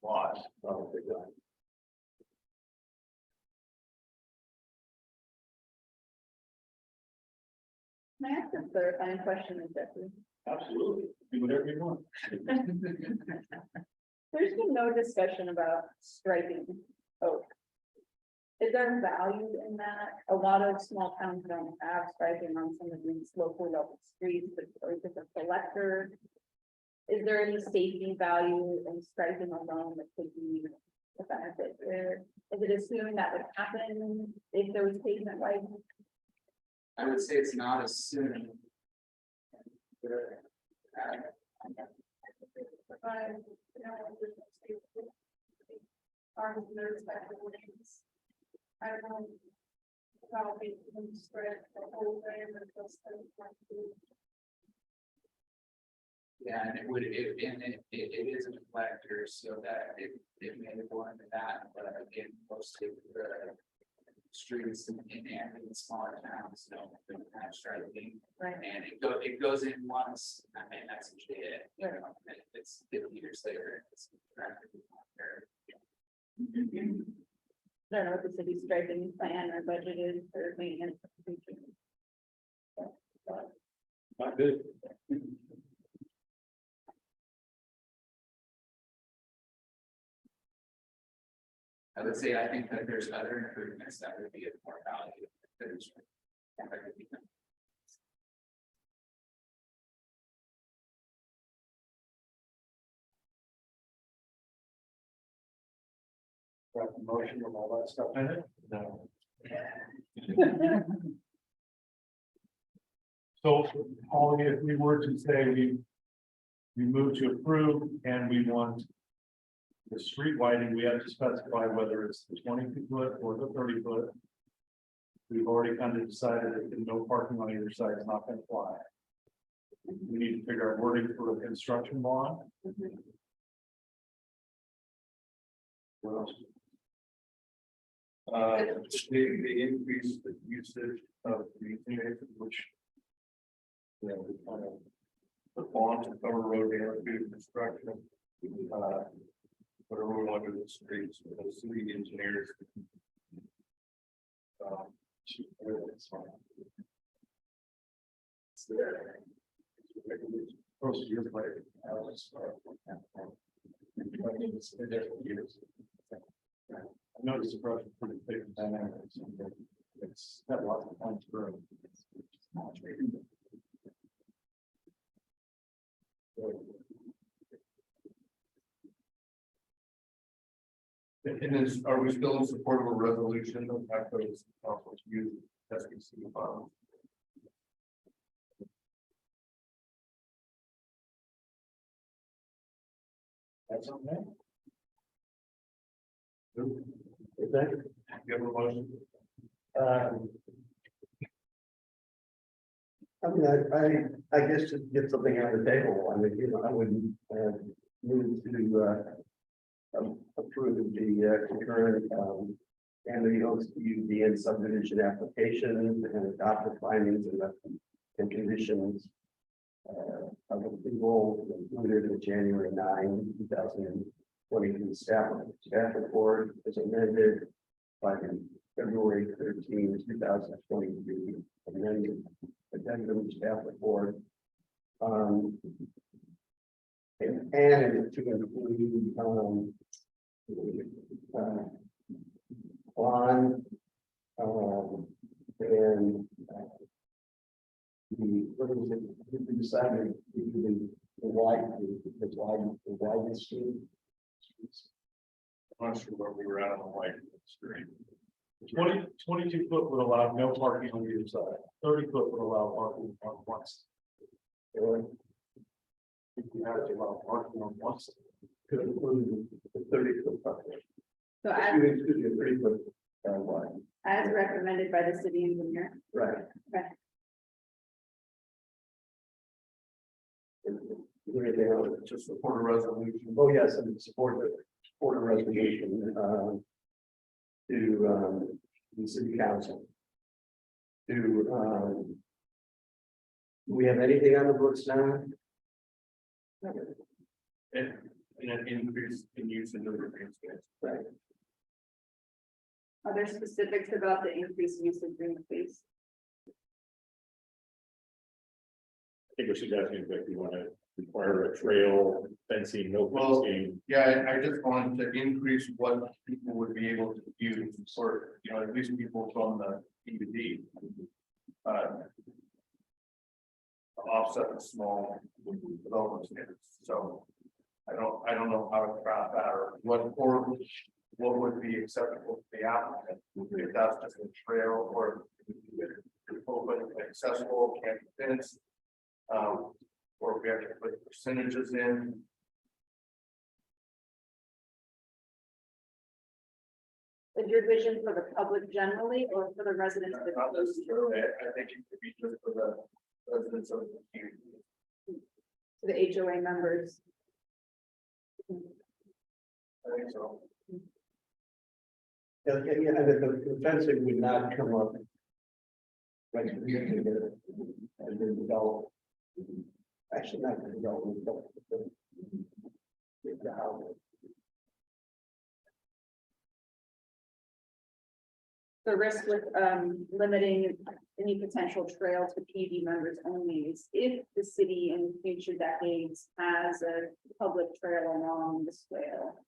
lot. Can I ask a clarifying question, Jeffrey? Absolutely, do whatever you want. There's been no discussion about striking oak. Is there value in that? A lot of small towns don't have striking on some of these local level streets, or is it a collector? Is there any safety value in striking alone that could be a benefit there? Is it assumed that would happen if there was pavement like? I would say it's not as soon. I don't know. Probably spread the whole way and Yeah, and it is a reflector, so that it may go into that, but again, most of the streets in the smaller towns don't have striking. Right. And it goes in once, and that's usually it. It's 50 years later. It's practically not there. I don't know what the city's striping plan or budget is for maintenance. Not good. I would say, I think that there's other improvements that would be of more value. Got the motion of all that stuff in it? No. So, Holly, if we were to say we move to approve and we want the street widening, we have to specify whether it's the 20-foot or the 30-foot. We've already kind of decided that no parking on either side is not going to fly. We need to figure out wording for the construction bond. What else? The increase the usage of the which. You know, the bond to cover road damage due to construction. Whatever we want to do with the streets, the city engineers. It's fine. It's there. First year later. I noticed the brush is pretty thick and dynamic. It's got lots of points for it. And then, are we still in support of a resolution of those councils use SBC funds? That's okay. You have a motion? I mean, I guess to get something on the table, I mean, you know, I wouldn't move to approve the concurrent and the OCUD and subdivision application and adopt the findings and conditions of approval included in the January 9, 2023 staff report as amended by the February 13, 2023 amended addendum staff report. And to include bond and what was it? We decided the wide street. I'm not sure where we were at on the white street. 22 foot would allow no parking on either side. 30 foot would allow parking on one side. If you had to allow parking on one side. Could include the 30-foot parking. So Excuse me, 30-foot wide. as recommended by the city engineer. Right. Okay. Is there anything else? To support a resolution. Oh, yes, and support a resolution to the city council. Do we have anything on the books now? And an increase in use in the green space. Right. Are there specifics about the increased use of green space? I think we're suggesting that we want to require a trail fencing, no Well, fencing. Yeah, I just wanted to increase what people would be able to use, or, you know, at least people from the PUD. Offset the small development standards, so I don't know how to craft that or what would be acceptable to the applicant. If that's just a trail or open, accessible, can't be fenced. Or if we have to put percentages in. Is your vision for the public generally or for the residents? Not necessarily, I think it could be just for the residents of the community. To the HOA members? I think so. Yeah, the fencing would not come up. Right, and then develop. Actually, not the development, but the house. The risk with limiting any potential trail to PUD members only is if the city in future decades has a public trail along the swale,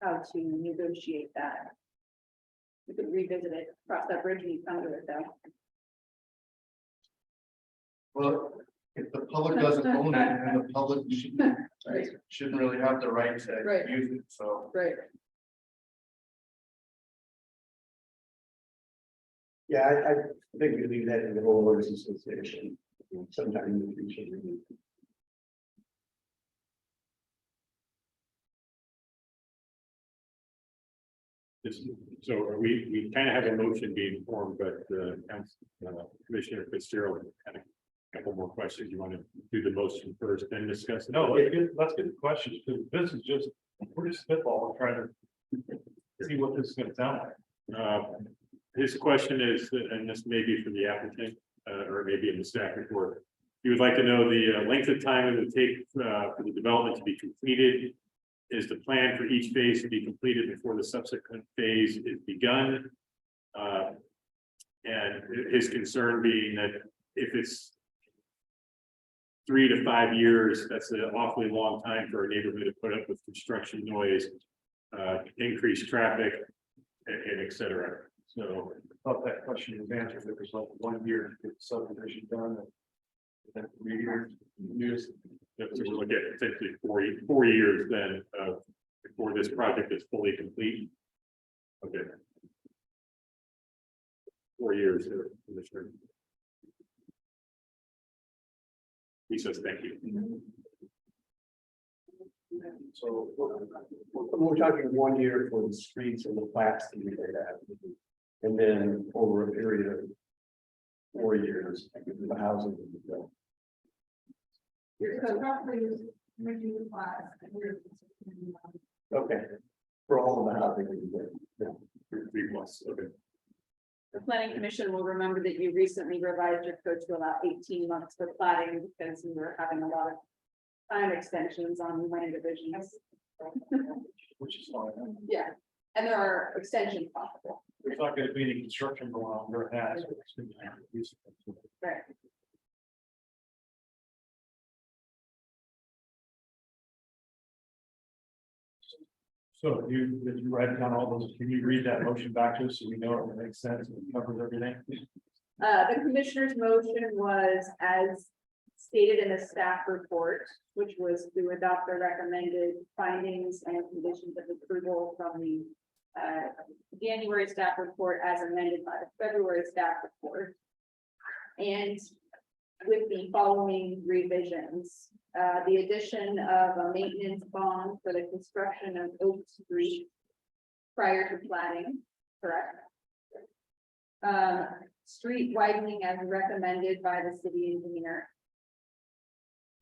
how to negotiate that. We could revisit it, cross that bridge when you come to it though. Well, if the public doesn't own it, and the public shouldn't really have the right to Right. use it, so. Right. Yeah, I think we leave that in the homeowners association sometime in the future. So we kind of have a motion being formed, but Commissioner Fitzgerald had a couple more questions you want to do the motion first, then discuss. it? No, let's get the questions, because this is just, we're just spitballing, trying to see what this is gonna sound like. His question is, and this may be for the applicant, or maybe in the staff report. He would like to know the length of time it would take for the development to be completed. Is the plan for each phase to be completed before the subsequent phase is begun? And his concern being that if it's 3 to 5 years, that's an awfully long time for a neighborhood to put up with construction noise, increased traffic, and et cetera. So I thought that question was answered, it was like 1 year to get the subdivision done. And then 3 years, years. if we look at potentially 4 years then, before this project is fully complete. Okay. 4 years, Commissioner. He says, thank you. So we're talking 1 year for the streets and the flats to be laid out. And then over a period of 4 years, the housing will be built. So roughly, maybe 5 years. Okay, for all of the housing. will be built. Yeah. 3 months, okay. The planning commission will remember that you recently revised your code to allow 18 months for plating because you were having a lot of time extensions on land divisions. Which is fine. Yeah, and there are extensions possible. There's not gonna be any construction going on, there has. Right. So if you write down all those, can you read that motion back to us so we know it makes sense and covers everything? The commissioner's motion was as stated in the staff report, which was to adopt the recommended findings and conditions of approval from the January staff report as amended by the February staff report. And with the following revisions, the addition of a maintenance bond for the construction of Oak Street prior to planning, correct? Street widening as recommended by the city engineer.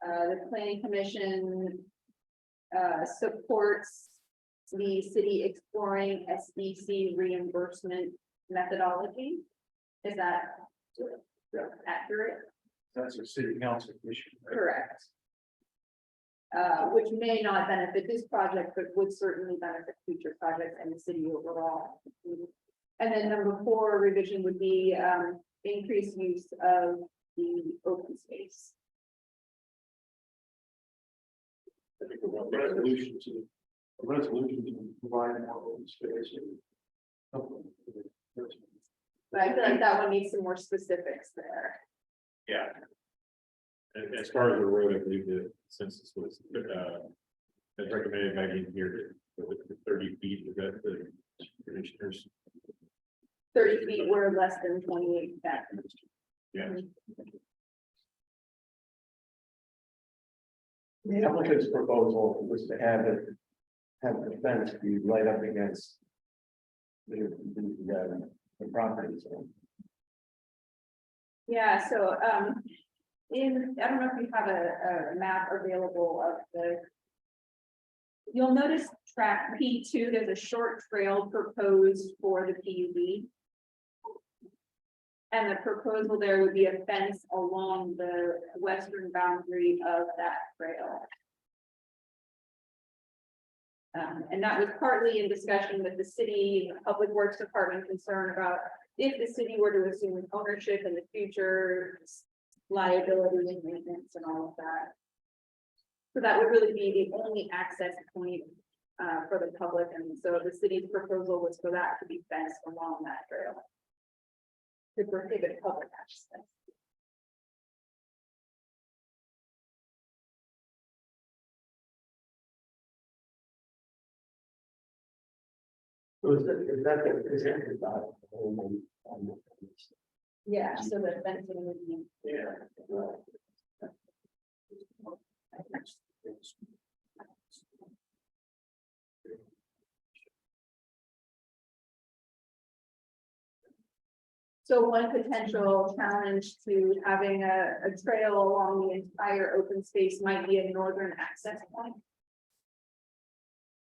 The planning commission supports the city exploring SDC reimbursement methodology. Is that accurate? That's a city council issue. Correct. Which may not benefit this project, but would certainly benefit future projects and the city overall. And then number 4 revision would be increased use of the open space. Resolution to provide more open space. But I feel like that one needs some more specifics there. Yeah. And as far as the road, I believe the census was, as recommended by the engineer, with the 30 feet, was that the commissioners? 30 feet were less than 28 feet. Yeah. The applicant's proposal was to have the fence be right up against the property. So Yeah, so I don't know if you have a map available of the. You'll notice track P2, there's a short trail proposed for the PUD. And the proposal there would be a fence along the western boundary of that trail. And that was partly in discussion with the city, Public Works Department concerned about if the city were to assume ownership in the future, liability and maintenance and all of that. So that would really be the only access point for the public, and so the city's proposal was for that to be fenced along that trail. To prohibit public access. So is that the thought? Yeah, so the fencing would be. Yeah. So one potential challenge to having a trail along the entire open space might be a northern access point.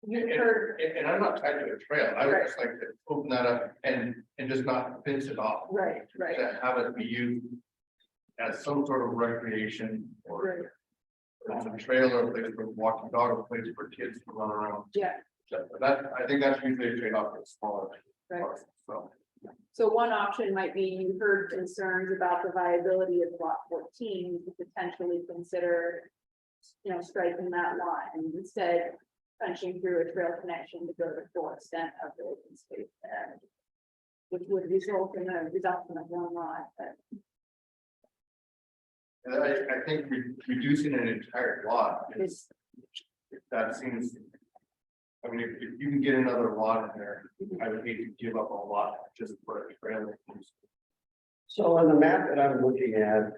You've heard, And I'm not tied to a trail, I would just like to open that up and just not fence it off. right, To have it be used as some sort of recreation or a trail or a place for walking dog, or a place for kids to run around. yeah, That, I think that's usually a trade-off with smaller right. parcels, so. So one option might be, you heard concerns about the viability of lot 14, you could potentially consider, striking that lot and instead punching through a trail connection to go to the full extent of the open space there, which would result in a reduction of one lot, but And I think reducing an entire lot it's, that seems. I mean, if you can get another lot in there, I would hate to give up a lot just for a trailer. So on the map that I'm looking at,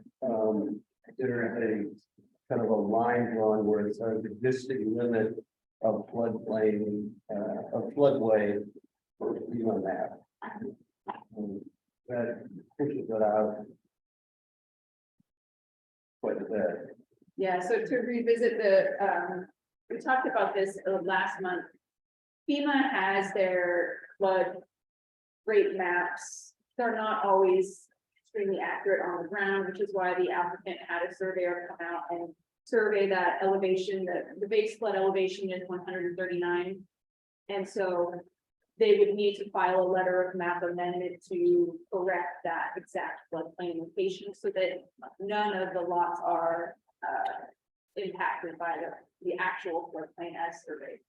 there is a kind of a line drawn where it says existing limit of floodplain, of floodway for FEMA map. That pushes it out quite a bit. yeah, so to revisit we talked about this last month. FEMA has their flood rate maps. They're not always extremely accurate on the ground, which is why the applicant had a surveyor come out and survey that elevation, the base flood elevation is 139. And so they would need to file a letter of map amendment to correct that exact floodplain location so that none of the lots are impacted by the actual floodplain as surveyed.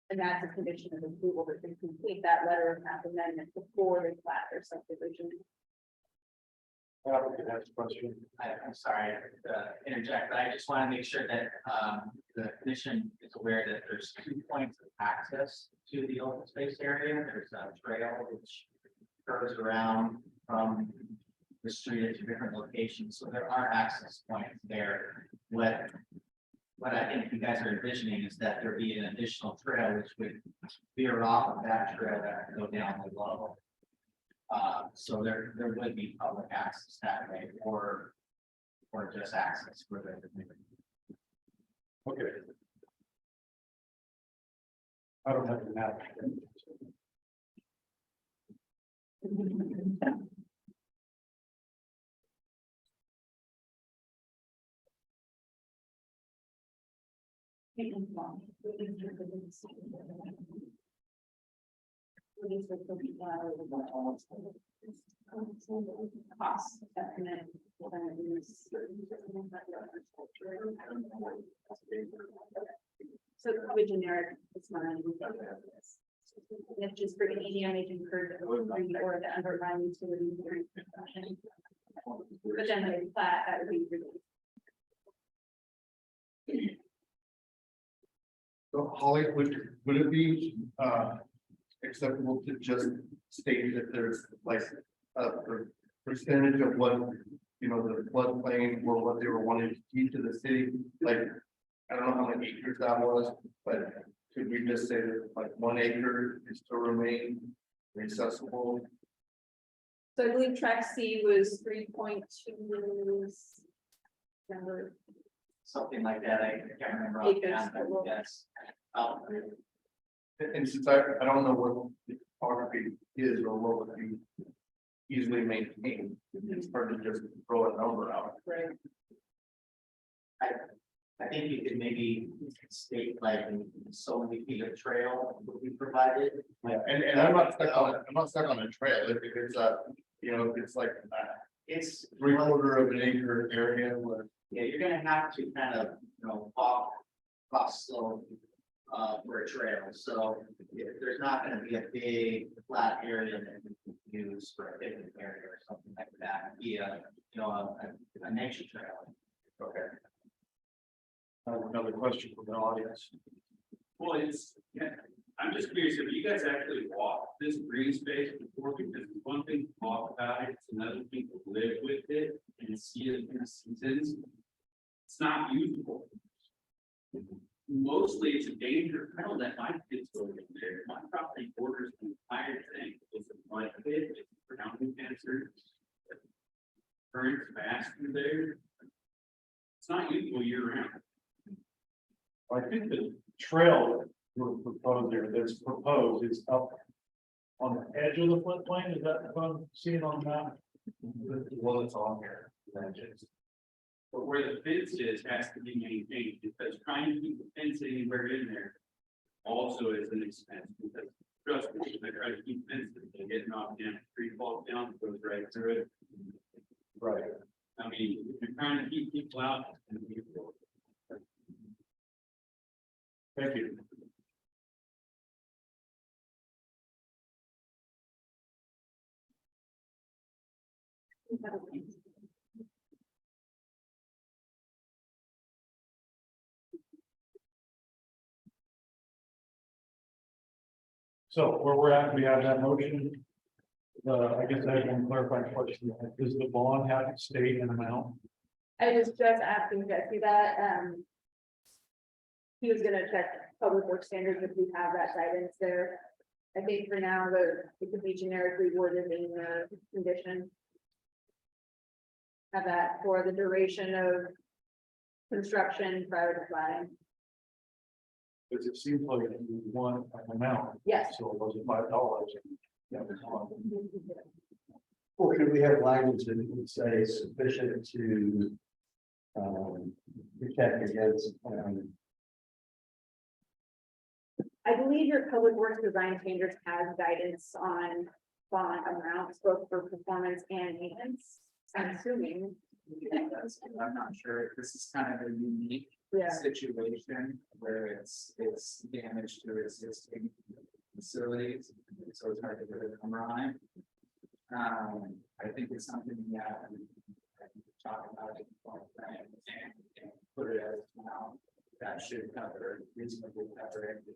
And that's a condition of approval that they complete that letter of map amendment before they plat their subdivision. Next question. I'm sorry to interject, but I just want to make sure that the commission is aware that there's 2 points of access to the open space area. There's a trail which curves around from the street at 2 different locations, so there are access points there. What I think you guys are envisioning is that there be an additional trail which would veer off of that trail that would go down below. So there would be public access that way, or just access for the. Okay. I don't have the map. Costs. So the generic is fine. And if just for an EDM, you heard or the underlying utility. But then the plat, that would be really. So Holly, would it be acceptable to just state that there's like a percentage of what, the floodplain or what they were wanting to keep to the city? Like, I don't know how many acres that was, but could we just say that like 1 acre is to remain accessible? So I believe track C was 3.2. Something like that, I can't remember. Acres. offhand, but yes. And since I don't know what the topography is or what would be easily maintained, it's hard to just throw a number out. Right. I think you could maybe state like so many feet of trail will be provided. And I'm not stuck on a trail, if it's it's like It's 3/4 of an acre area where. yeah, you're gonna have to kind of, walk slow for a trail. So there's not gonna be a big flat area that you can use for a picnic area or something like that. It'd be a nature trail. Okay. Another question from the audience. Well, I'm just curious, if you guys actually walk this green space before, because it's one thing to talk about it, it's another thing to live with it and see it in the seasons. It's not usable. mostly it's a danger. I don't let my kids go in there. My property borders the entire thing. It's a flood pit, it's drowning cancer. Currents fast through there. It's not usable year round. I think the trail we're proposing, that's proposed, is up on the edge of the floodplain, is that what I'm seeing on the map? Well, it's on here. But where the fence is has to be maintained, because trying to keep the fence anywhere in there also is an expense, because trust me, I try to keep fences, they get knocked down, tree falls down, it goes right through it. Right. I mean, if you're trying to keep people out, it's gonna be. Thank you. So where we're at, we have that motion. I guess I have one clarifying question. Does the bond have to stay in amount? I was just asking Jesse that, he was gonna check public works standards if we have that guidance there. I think for now, it could be generically worded in the condition. Have that for the duration of construction prior to planning. Because it seems like you want an amount, Yes. so it wasn't $5. Or could we have language that would say sufficient to protect against, I believe your public works design standards has guidance on bond amounts, both for performance and maintenance. I'm assuming. I'm not sure, this is kind of a unique Yeah. situation where it's damage to existing facilities, so it's hard to put a number on it. I think it's something that we can talk about it and put it as now, that should cover, reasonably cover everything.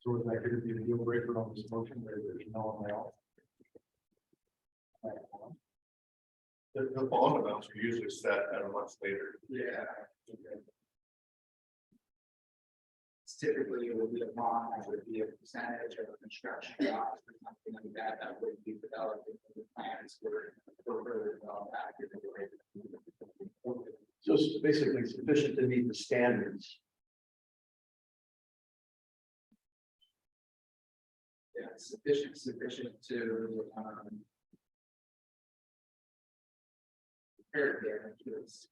So is that going to be a deal breaker on this motion, where there's no amount? The bond amounts are usually set at a much later. Yeah. Typically, it would be a bond, it would be a percentage of a construction cost or something like that, that would be developed into the plans for further development after the. so it's basically sufficient to meet the standards. Yeah, sufficient to, repair damages.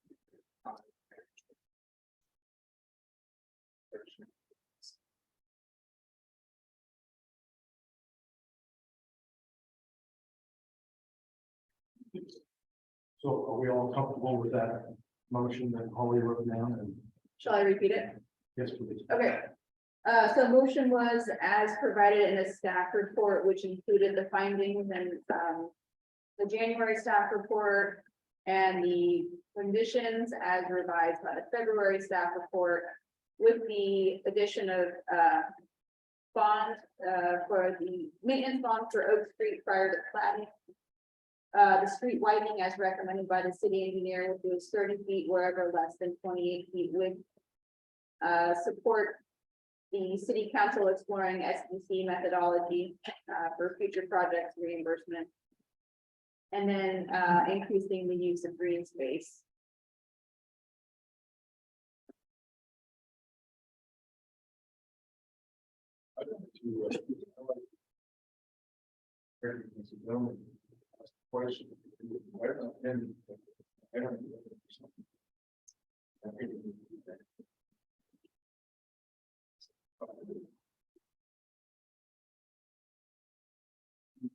So are we all comfortable with that motion that Holly wrote down? And Shall I repeat it? yes, please. Okay. So motion was as provided in the staff report, which included the findings and, the January staff report and the conditions as revised by the February staff report with the addition of, bond, for the maintenance bond for Oak Street prior to planning. The street widening as recommended by the city engineer, which was 30 feet wherever less than 28 feet width. Support the city council exploring SBC methodology for future projects reimbursement. And then increasing the use of green space. Question.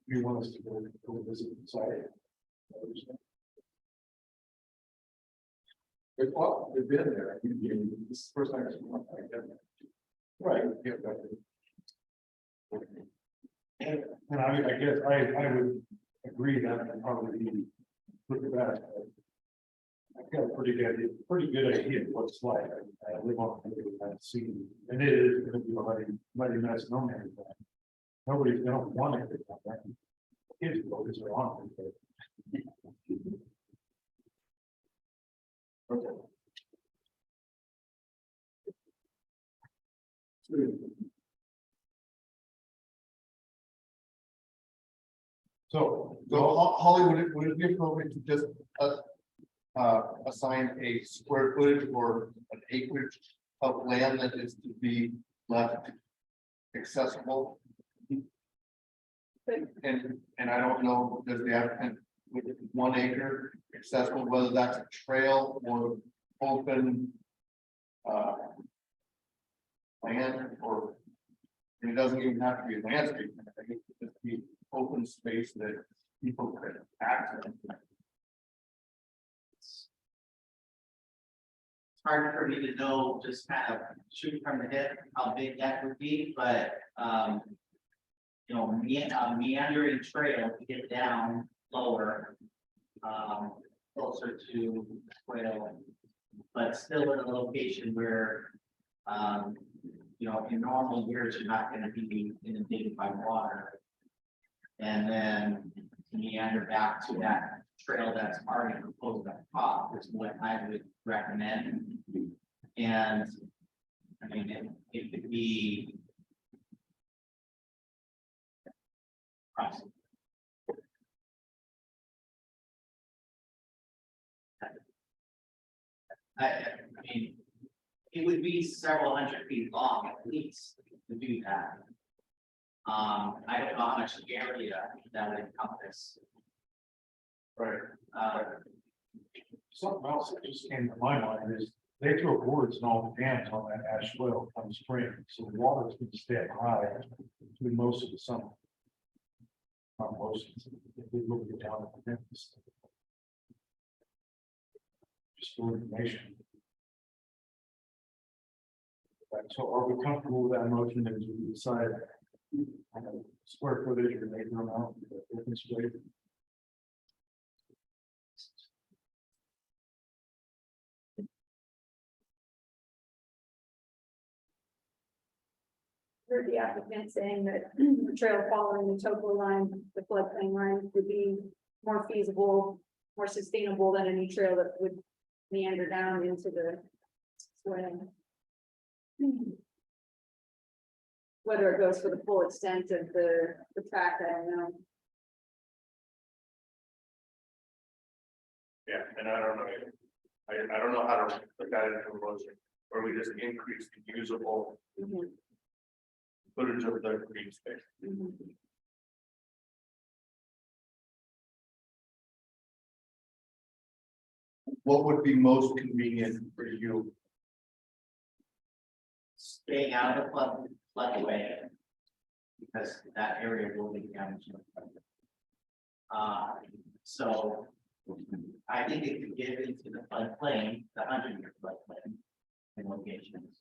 You want us to go visit the site? They've been there. This is the first time. Right. And I guess I would agree that would probably be the best. I've got a pretty good idea of what it's like. I live on, I've seen, and it is gonna be a mighty mess, no man. Nobody's gonna want it. Kids, focus are on it. Okay. So, Holly, would it be appropriate to just, assign a square footage or an acreage of land that is to be left accessible? And I don't know, does the applicant with 1 acre accessible, whether that's a trail or open land, or it doesn't even have to be landscape, I think it could just be open space that people could access. It's hard for me to know, just kind of shoot from the hip, how big that would be, but, you know, meandering trail to get down lower, closer to Ruyle, but still in a location where, you know, in normal years, you're not gonna be inundated by water. And then meander back to that trail that's already proposed at the top is what I would recommend. And I mean, it could be. I mean, it would be several hundred feet long at least to do that. I don't know how much area that would encompass. right. Something else that just came to my mind is they throw boards and all the dams on that ash swale come spring, so the water's gonna stay high through most of the summer. Not most, if we look at down at the dentist. Just for information. Right, so are we comfortable with that motion as we decide square footage or acre amount, open space? Heard the applicant saying that the trail following the topo line, the floodplain line would be more feasible, more sustainable than any trail that would meander down into the swale. Whether it goes for the full extent of the track, I don't know. Yeah, and I don't know, I don't know how to put that into a motion, or we just increase the usable footage of the green space. What would be most convenient for you? Staying out of the floodway. Because that area will be damaged. So I think it could get into the floodplain, the 100-year floodplain in locations.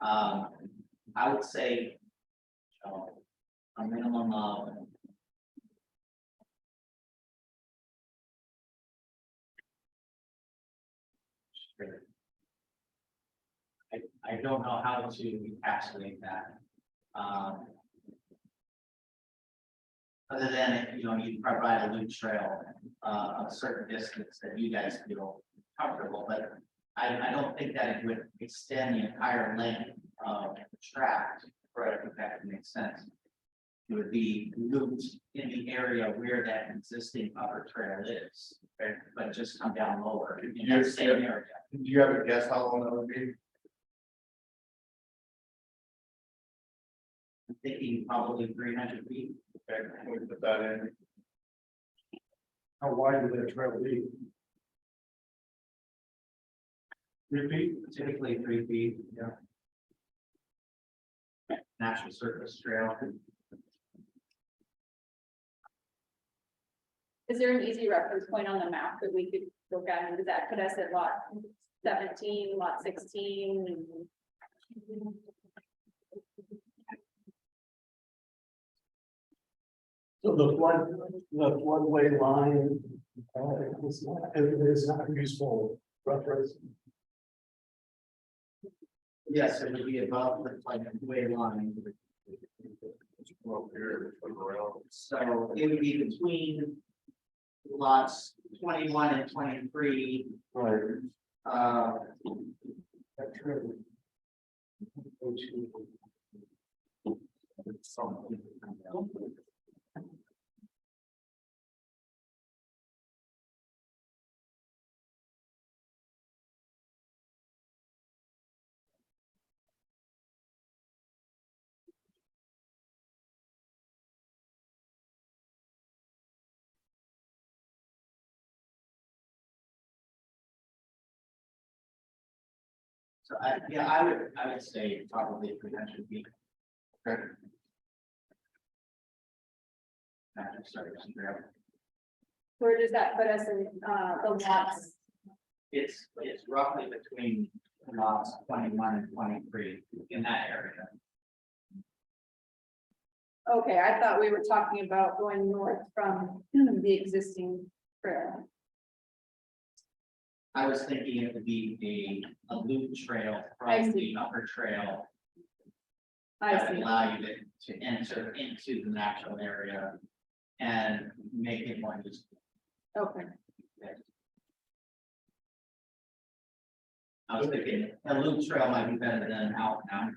I would say a minimum of I don't know how to encapsulate that. Other than, you know, you provide a loop trail of a certain distance that you guys feel comfortable, but I don't think that it would extend the entire length of the tract. Right, I think that would make sense. It would be looped in the area where that existing upper trail is, right? But just come down lower in that same area. Do you have a guess how long that would be? I'm thinking probably 300 feet. Okay, we can put that in. How wide would that trail be? 3 feet? Typically 3 feet, yeah. Natural surface trail. Is there an easy reference point on the map that we could look at, and does that put us at lot 17, lot 16? So the floodway line It's not useful reference. Yes, it would be above the way line. So it would be between lots 21 and 23. Right. That's true. So I would say probably 300 feet. Okay. Sorry, Where does that put us in, the lots? it's roughly between lots 21 and 23 in that area. Okay, I thought we were talking about going north from the existing trail. I was thinking it would be a loop trail I from see. the upper trail. I That would see. allow you to enter into the natural area and make it more useful. Okay, I was thinking a loop trail might be better than out and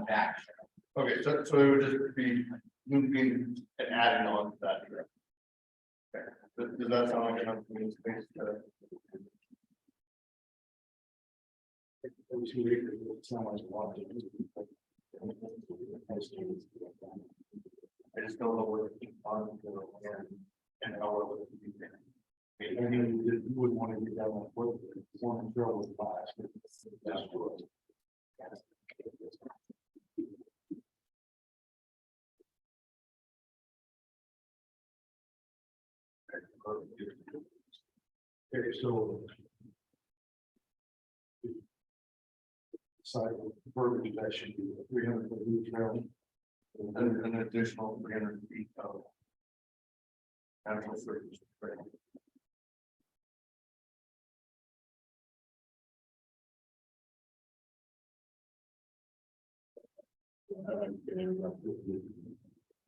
back trail. Okay, so it would just be looping and adding on to that. Okay, does that sound like enough green space to? It's not like a lot. I just don't know where to keep on and how we're looking to be there. I mean, you wouldn't want to get down that road, one trail with bias. That's what. Okay, so. Side verbiage that should be 300 foot loop trail. And an additional 300 feet of natural surface.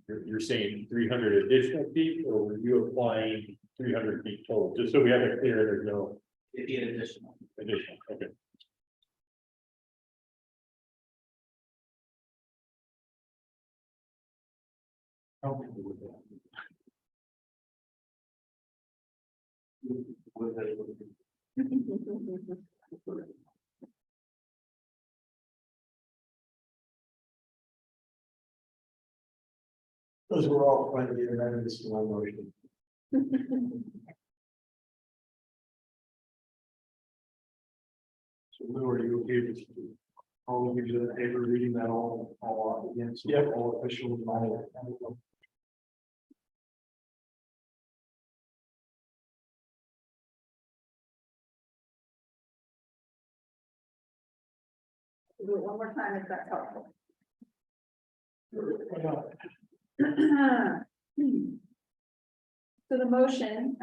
You're saying 300 additional feet, or were you applying 300 feet total, just so we have it clear, there's no It'd be an additional. additional, okay. Comfortable with that. Those were all friendly and then this is one motion. So Lou, are you okay with all of you that ever reading that all off again? So all official. do it one more time if that's helpful. So the motion,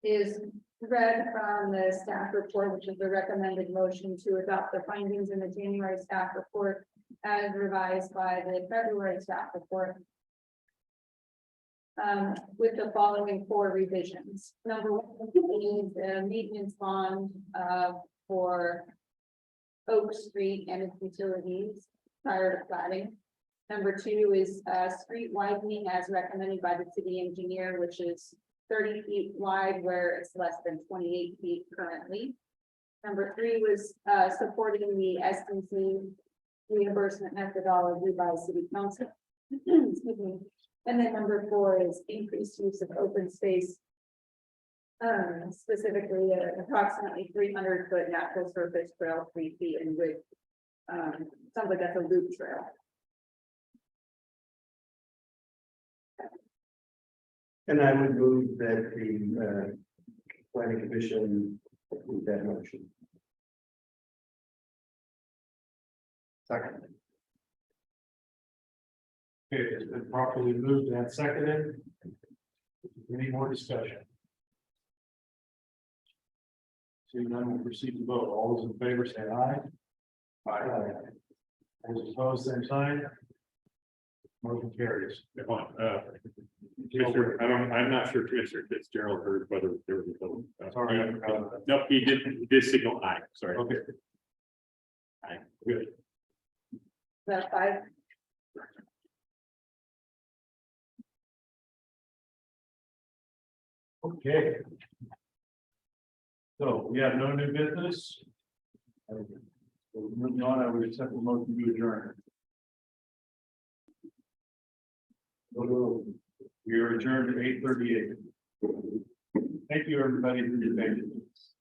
is read from the staff report, which is the recommended motion to adopt the findings in the January staff report as revised by the February staff report. With the following 4 revisions. Number 1 is the maintenance bond, for Oak Street and its utilities prior to platting. Number 2 is street widening as recommended by the city engineer, which is 30 feet wide where it's less than 28 feet currently. Number 3 was supporting the SDC reimbursement methodology by city council. Excuse me. And then number 4 is increased use of open space. Specifically approximately 300-foot natural surface trail, 3 feet in width. Sounds like that's a loop trail. And I would move that the planning commission approve that motion. Second. Okay, it's been properly moved and seconded. Any more discussion? Seeing none, we'll proceed to vote. All those in favor say aye. Aye. Those opposed, same sign. Motion carries. Commissioner, I'm not sure Commissioner Fitzgerald heard whether there was a vote. Sorry, I forgot. No, he did signal aye, sorry. Okay. Aye, good. That's five. Okay. So we have no new business. So moving on, I would accept the motion to adjourn. We are adjourned at 8:38. Thank you, everybody, for your patience.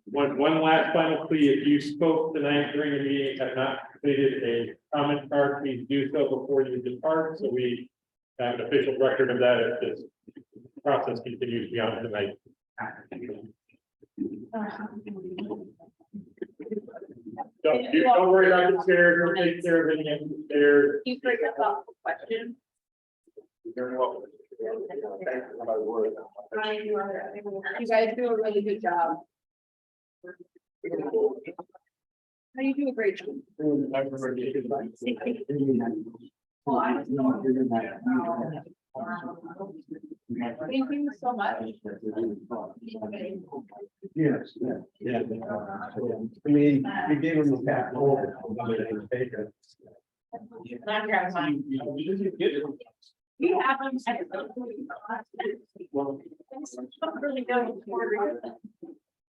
One last final plea, if you spoke tonight during the meeting, have not completed a comment card, please do so before you depart, so we have an official record of that if this process continues beyond tonight. Don't worry about the stairs, we'll take care of any of the stairs. You bring up a question. Very well. You guys do a really good job. No, you do a great job. Well, I just don't. Thank you so much. Yes, yeah. We gave them the back. You have them.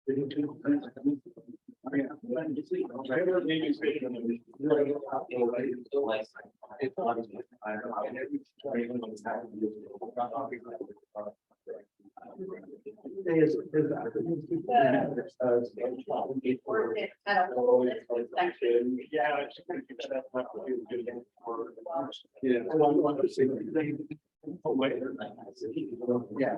Really Yeah.